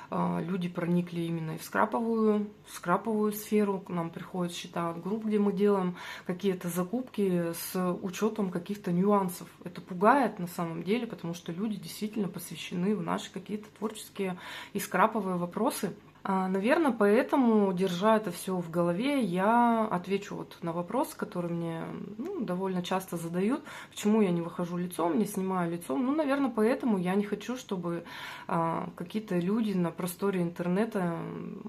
люди проникли именно и в скраповую сферу. К нам приходят счета от групп, где мы делаем какие-то закупки с учетом каких-то нюансов. Это пугает на самом деле, потому что люди действительно посвящены в наши какие-то творческие и скраповые вопросы. Наверное, поэтому, держа это все в голове, я отвечу вот на вопрос, который мне довольно часто задают, почему я не выхожу лицом, не снимаю лицом. Наверное, поэтому я не хочу, чтобы какие-то люди на просторе интернета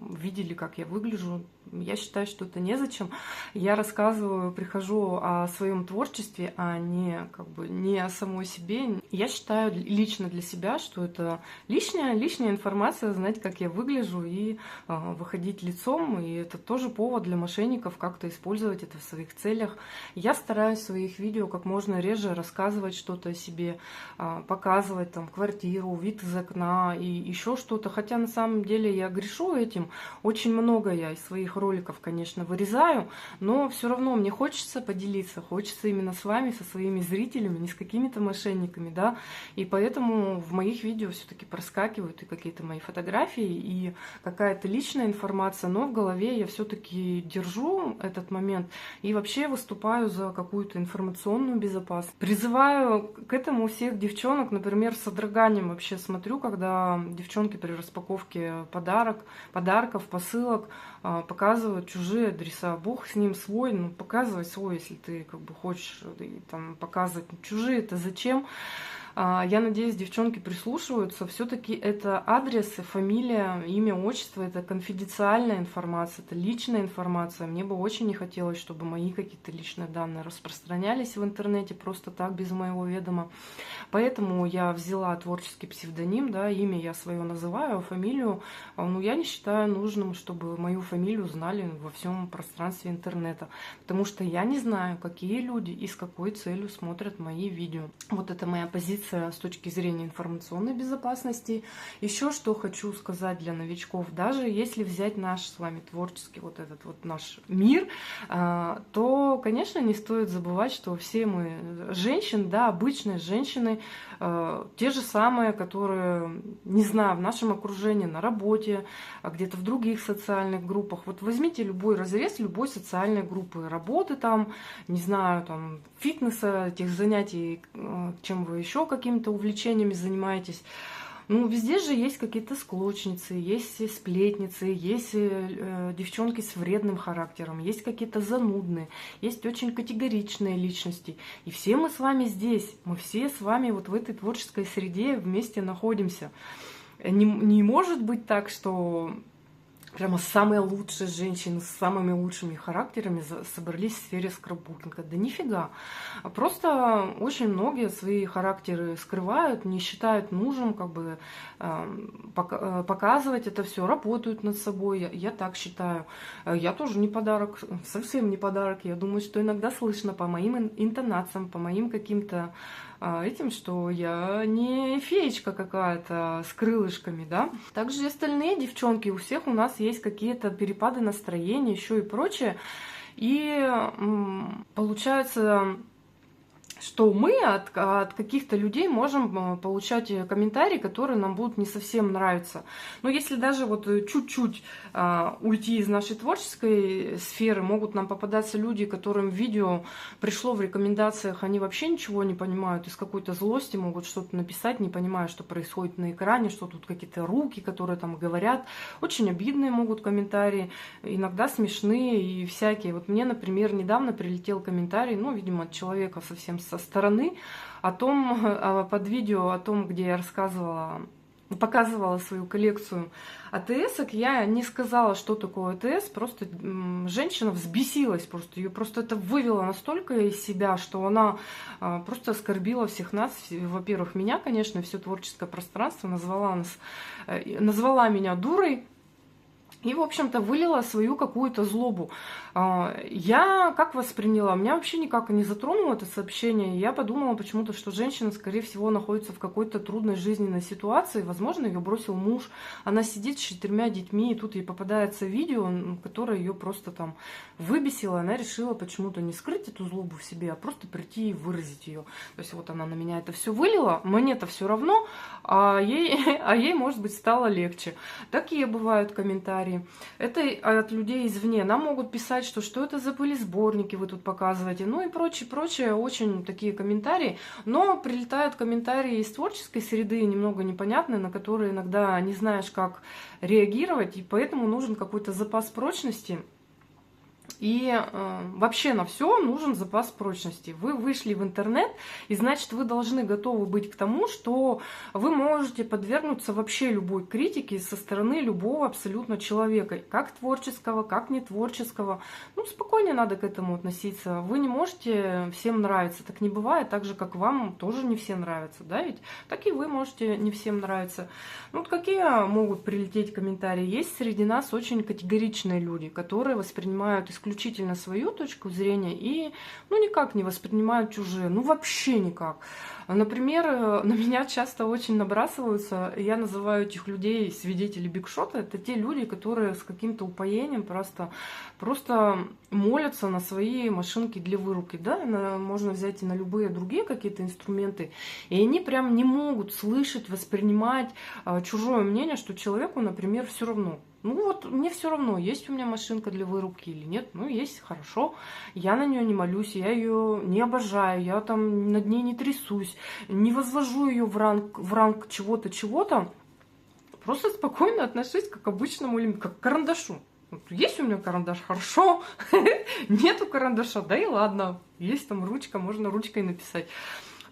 видели, как я выгляжу. Я считаю, что это незачем. Я рассказываю, прихожу о своем творчестве, а не о самой себе. Я считаю лично для себя, что это лишняя информация, знать, как я выгляжу и выходить лицом. И это тоже повод для мошенников как-то использовать это в своих целях. Я стараюсь в своих видео как можно реже рассказывать что-то о себе, показывать там квартиру, вид из окна и еще что-то. Хотя на самом деле я грешу этим. Очень много я из своих роликов, конечно, вырезаю, но все равно мне хочется поделиться, хочется именно с вами, со своими зрителями, не с какими-то мошенниками, да, и поэтому в моих видео все-таки проскакивают и какие-то мои фотографии, и какая-то личная информация, но в голове я все-таки держу этот момент и вообще выступаю за какую-то информационную безопасность. Призываю к этому всех девчонок, например, с содроганием вообще смотрю, когда девчонки при распаковке подарков, посылок показывают чужие адреса. Бог с ним свой, показывай свой, если ты хочешь там показывать. Чужие это зачем? Я надеюсь, девчонки прислушиваются. Все-таки это адрес, фамилия, имя, отчество, это конфиденциальная информация, это личная информация. Мне бы очень не хотелось, чтобы мои какие-то личные данные распространялись в интернете просто так, без моего ведома. Поэтому я взяла творческий псевдоним, да, имя я свое называю, а фамилию, я не считаю нужным, чтобы мою фамилию знали во всем пространстве интернета. Потому что я не знаю, какие люди и с какой целью смотрят мои видео. Вот это моя позиция с точки зрения информационной безопасности. Еще что хочу сказать для новичков, даже если взять наш с вами творческий вот этот вот наш мир, то, конечно, не стоит забывать, что все мы женщины, да, обычные женщины, те же самые, которые, не знаю, в нашем окружении, на работе, где-то в других социальных группах. Вот возьмите любой разрез любой социальной группы, работы там, не знаю, там, фитнеса, тех занятий, чем вы еще какими-то увлечениями занимаетесь. Везде же есть какие-то склочницы, есть сплетницы, есть девчонки с вредным характером, есть какие-то занудные, есть очень категоричные личности. И все мы с вами здесь, мы все с вами вот в этой творческой среде вместе находимся. Не может быть так, что прямо самые лучшие женщины с самыми лучшими характерами собрались в сфере скрапбукинга. Да нифига. Просто очень многие свои характеры скрывают, не считают нужным показывать это все, работают над собой. Я так считаю. Я тоже не подарок, совсем не подарок. Я думаю, что иногда слышно по моим интонациям, по моим каким-то этим, что я не феечка какая-то с крылышками, да. Также и остальные девчонки, у всех у нас есть какие-то перепады настроения, еще и прочее. И получается, что мы от каких-то людей можем получать комментарии, которые нам будут не совсем нравиться. Но если даже вот чуть-чуть уйти из нашей творческой сферы, могут нам попадаться люди, которым видео пришло в рекомендациях, они вообще ничего не понимают, из какой-то злости могут что-то написать, не понимая, что происходит на экране, что тут какие-то руки, которые там говорят. Очень обидные могут комментарии, иногда смешные и всякие. Вот мне, например, недавно прилетел комментарий, ну, видимо, от человека совсем со стороны, о том, под видео о том, где я рассказывала, показывала свою коллекцию АТС-ок, я не сказала, что такое АТС, просто женщина взбесилась, просто ее просто это вывело настолько из себя, что она просто оскорбила всех нас, во-первых, меня, конечно, все творческое пространство, назвала меня дурой. И, в общем-то, вылила свою какую-то злобу. Я как восприняла? Меня вообще никак не затронуло это сообщение. Я подумала почему-то, что женщина, скорее всего, находится в какой-то трудной жизненной ситуации. Возможно, ее бросил муж. Она сидит с 4 детьми, и тут ей попадается видео, которое ее просто там выбесило. Она решила почему-то не скрыть эту злобу в себе, а просто прийти и выразить ее. То есть вот она на меня это все вылила, мне-то все равно, а ей, может быть, стало легче. Такие бывают комментарии. Это от людей извне. Нам могут писать, что это за пылесборники вы тут показываете, ну и прочее, очень такие комментарии. Но прилетают комментарии из творческой среды, немного непонятные, на которые иногда не знаешь, как реагировать, и поэтому нужен какой-то запас прочности. И вообще на все нужен запас прочности. Вы вышли в интернет, и значит, вы должны готовы быть к тому, что вы можете подвергнуться вообще любой критике со стороны любого абсолютно человека, как творческого, как не творческого. Ну, спокойнее надо к этому относиться. Вы не можете всем нравиться, так не бывает, так же, как вам тоже не все нравятся, да, ведь так и вы можете не всем нравиться. Ну, вот какие могут прилететь комментарии? Есть среди нас очень категоричные люди, которые воспринимают исключительно свою точку зрения и, ну, никак не воспринимают чужие, ну, вообще никак. Например, на меня часто очень набрасываются, я называю этих людей свидетели бигшота, это те люди, которые с каким-то упоением просто молятся на свои машинки для вырубки, да, можно взять и на любые другие какие-то инструменты, и они прям не могут слышать, воспринимать чужое мнение, что человеку, например, все равно. Ну вот мне все равно, есть у меня машинка для вырубки или нет. Ну, есть, хорошо. Я на нее не молюсь, я ее не обожаю, я там над ней не трясусь, не возвожу ее в ранг чего-то. Просто спокойно отношусь как к обычному элементу, как к карандашу. Вот есть у меня карандаш, хорошо. Нету карандаша, да и ладно. Есть там ручка, можно ручкой написать.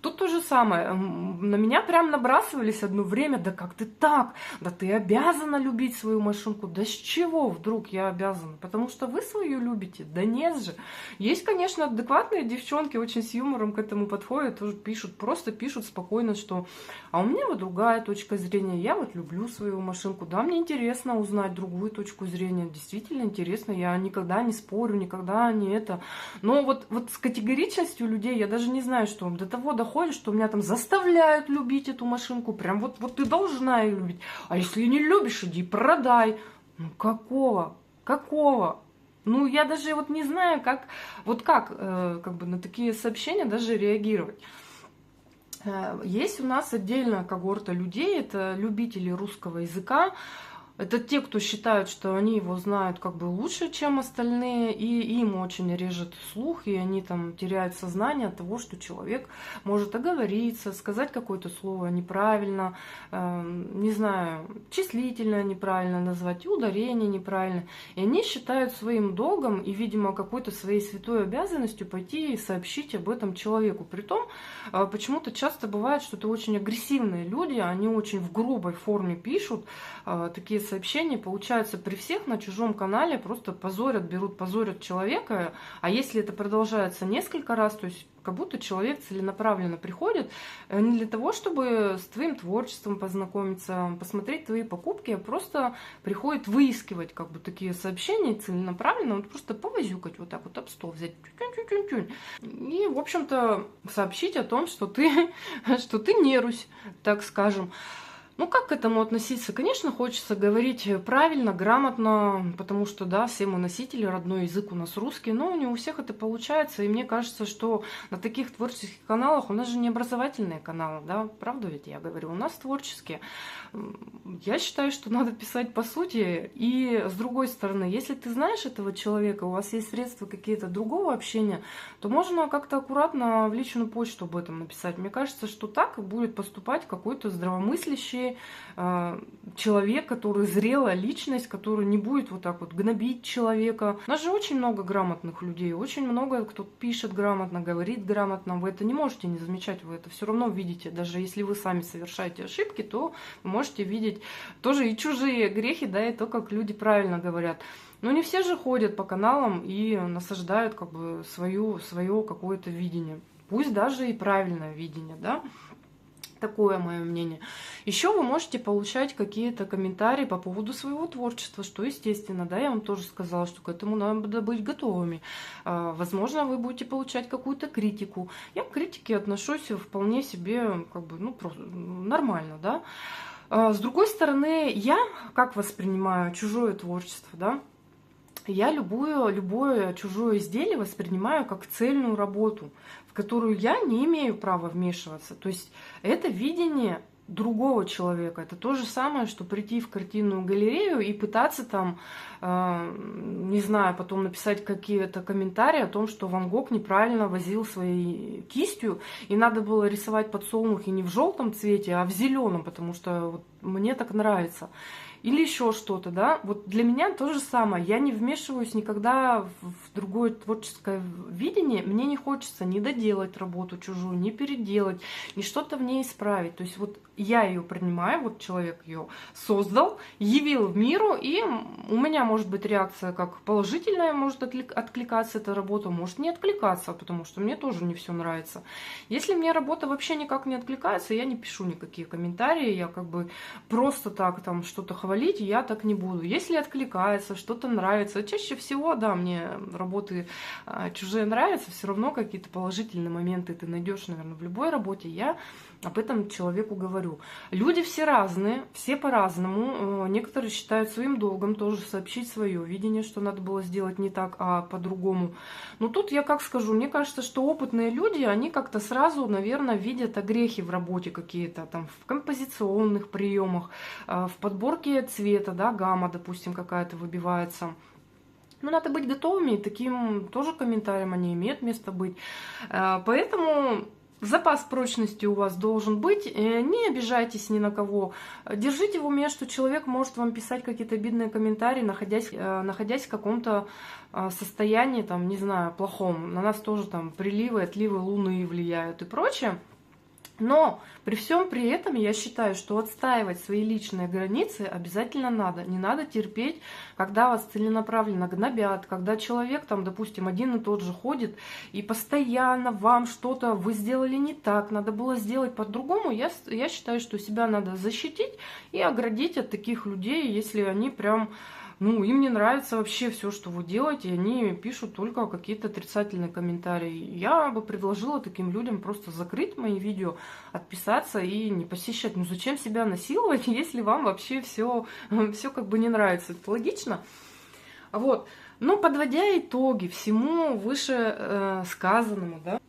Тут то же самое. На меня прям набрасывались одно время. Да как ты так? Да ты обязана любить свою машинку. Да с чего вдруг я обязана? Потому что вы свою любите? Да нет же. Есть, конечно, адекватные девчонки, очень с юмором к этому подходят, тоже пишут, просто пишут спокойно, что а у меня вот другая точка зрения. Я вот люблю свою машинку. Да, мне интересно узнать другую точку зрения. Действительно интересно. Я никогда не спорю, никогда не это. Но вот с категоричностью людей я даже не знаю, что до того доходит, что меня там заставляют любить эту машинку, прям вот ты должна ее любить, а если не любишь, иди продай. Ну какого? Ну я даже вот не знаю, как бы на такие сообщения даже реагировать. Есть у нас отдельная когорта людей, это любители русского языка. Это те, кто считают, что они его знают как бы лучше, чем остальные, и им очень режет слух, и они там теряют сознание от того, что человек может оговориться, сказать какое-то слово неправильно, не знаю, числительное неправильно назвать, ударение неправильно. И они считают своим долгом и, видимо, какой-то своей святой обязанностью пойти и сообщить об этом человеку. Притом, почему-то часто бывает, что это очень агрессивные люди, они очень в грубой форме пишут такие сообщения, получается, при всех на чужом канале просто позорят человека, а если это продолжается несколько раз, то есть как будто человек целенаправленно приходит не для того, чтобы с твоим творчеством познакомиться, посмотреть твои покупки, а просто приходит выискивать как бы такие сообщения целенаправленно, вот просто повозюкать вот так вот об стол взять и, в общем-то, сообщить о том, что ты не Русь, так скажем. Ну, как к этому относиться? Конечно, хочется говорить правильно, грамотно, потому что, да, все мы носители, родной язык у нас русский, но не у всех это получается, и мне кажется, что на таких творческих каналах, у нас же не образовательные каналы, да, правда ведь я говорю, у нас творческие. Я считаю, что надо писать по сути, и с другой стороны, если ты знаешь этого человека, у вас есть средства какие-то другого общения, то можно как-то аккуратно в личную почту об этом написать. Мне кажется, что так будет поступать какой-то здравомыслящий человек, который зрелая личность, который не будет вот так вот гнобить человека. У нас же очень много грамотных людей, очень много кто пишет грамотно, говорит грамотно. Вы это не можете не замечать, вы это все равно видите. Даже если вы сами совершаете ошибки, то вы можете видеть тоже и чужие грехи, да, и то, как люди правильно говорят. Но не все же ходят по каналам и насаждают как бы свое какое-то видение. Пусть даже и правильное видение, да. Такое мое мнение. Еще вы можете получать какие-то комментарии по поводу своего творчества, что естественно, да, я вам тоже сказала, что к этому надо быть готовыми. Возможно, вы будете получать какую-то критику. Я к критике отношусь вполне себе, как бы, ну, просто нормально, да. С другой стороны, я как воспринимаю чужое творчество, да? Я любое чужое изделие воспринимаю как цельную работу, в которую я не имею права вмешиваться. То есть это видение другого человека. Это то же самое, что прийти в картинную галерею и пытаться там, не знаю, потом написать какие-то комментарии о том, что Ван Гог неправильно возил своей кистью, и надо было рисовать подсолнухи не в желтом цвете, а в зеленом, потому что вот мне так нравится. Или еще что-то, да. Вот для меня то же самое. Я не вмешиваюсь никогда в другое творческое видение. Мне не хочется ни доделать работу чужую, ни переделать, ни что-то в ней исправить. То есть вот я ее принимаю, вот человек ее создал, явил в миру, и у меня может быть реакция как положительная, может откликаться эта работа, может не откликаться, потому что мне тоже не все нравится. Если мне работа вообще никак не откликается, я не пишу никакие комментарии, я как бы просто так там что-то хвалю, я так не буду. Если откликается, что-то нравится, чаще всего, да, мне работы чужие нравятся, все равно какие-то положительные моменты ты найдешь, наверное, в любой работе. Я об этом человеку говорю. Люди все разные, все по-разному. Некоторые считают своим долгом тоже сообщить свое видение, что надо было сделать не так, а по-другому. Но тут я как скажу, мне кажется, что опытные люди, они как-то сразу, наверное, видят огрехи в работе какие-то, там, в композиционных приемах, в подборке цвета, да, гамма, допустим, какая-то выбивается. Но надо быть готовыми, и таким тоже комментариям они имеют место быть. Поэтому запас прочности у вас должен быть, не обижайтесь ни на кого. Держите в уме, что человек может вам писать какие-то обидные комментарии, находясь в каком-то состоянии, там, не знаю, плохом. На нас тоже там приливы, отливы Луны влияют и прочее. Но при всем при этом я считаю, что отстаивать свои личные границы обязательно надо. Не надо терпеть, когда вас целенаправленно гнобят, когда человек там, допустим, один и тот же ходит и постоянно вам что-то вы сделали не так, надо было сделать по-другому. Я считаю, что себя надо защитить и оградить от таких людей, если они прям... Ну, им не нравится вообще все, что вы делаете, они пишут только какие-то отрицательные комментарии. Я бы предложила таким людям просто закрыть мои видео, отписаться и не посещать. Ну, зачем себя насиловать, если вам вообще все как бы не нравится? Это логично? Вот. Но подводя итоги всему выше сказанному, да,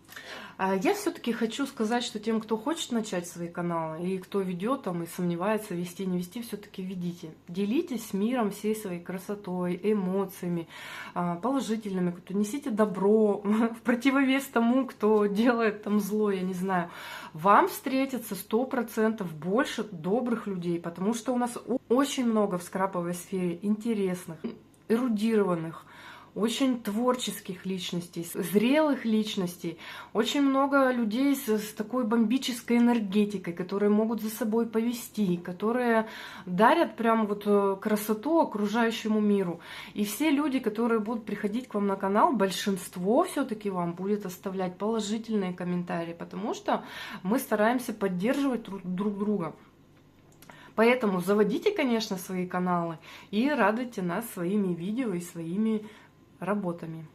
я все-таки хочу сказать, что тем, кто хочет начать свои каналы, и кто ведет там и сомневается, вести, не вести, все-таки ведите. Делитесь с миром всей своей красотой, эмоциями, положительными, кто несите добро в противовес тому, кто делает там зло, я не знаю. Вам встретится 100% больше добрых людей, потому что у нас очень много в скраповой сфере интересных, эрудированных, очень творческих личностей, зрелых личностей, очень много людей с такой бомбической энергетикой, которые могут за собой повести, которые дарят прям вот красоту окружающему миру. И все люди, которые будут приходить к вам на канал, большинство все-таки вам будет оставлять положительные комментарии, потому что мы стараемся поддерживать друг друга. Поэтому заводите, конечно, свои каналы и радуйте нас своими видео и своими работами.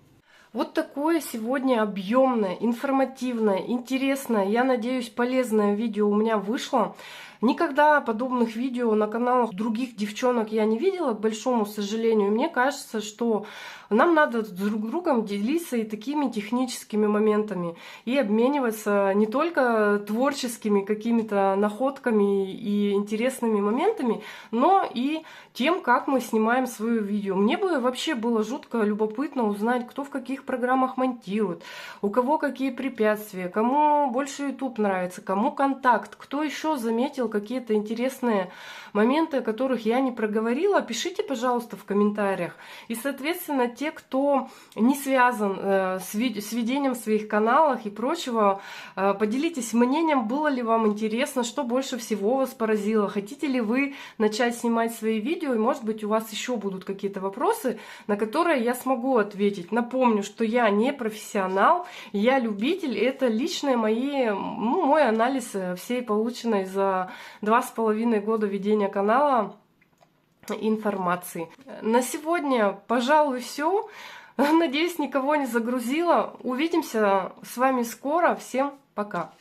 Вот такое сегодня объемное, информативное, интересное, я надеюсь, полезное видео у меня вышло. Никогда подобных видео на каналах других девчонок я не видела, к большому сожалению. Мне кажется, что нам надо друг другом делиться и такими техническими моментами, и обмениваться не только творческими какими-то находками и интересными моментами, но и тем, как мы снимаем свое видео. Мне бы вообще было жутко любопытно узнать, кто в каких программах монтирует, у кого какие препятствия, кому больше YouTube нравится, кому контакт, кто еще заметил какие-то интересные моменты, о которых я не проговорила. Пишите, пожалуйста, в комментариях. И, соответственно, те, кто не связан с ведением своих каналов и прочего, поделитесь мнением, было ли вам интересно, что больше всего вас поразило, хотите ли вы начать снимать свои видео, и, может быть, у вас еще будут какие-то вопросы, на которые я смогу ответить. Напомню, что я не профессионал, я любитель, это личные мой анализ всей полученной за 2,5 года ведения канала информации. На сегодня, пожалуй, все. Надеюсь, никого не загрузила. Увидимся с вами скоро. Всем пока!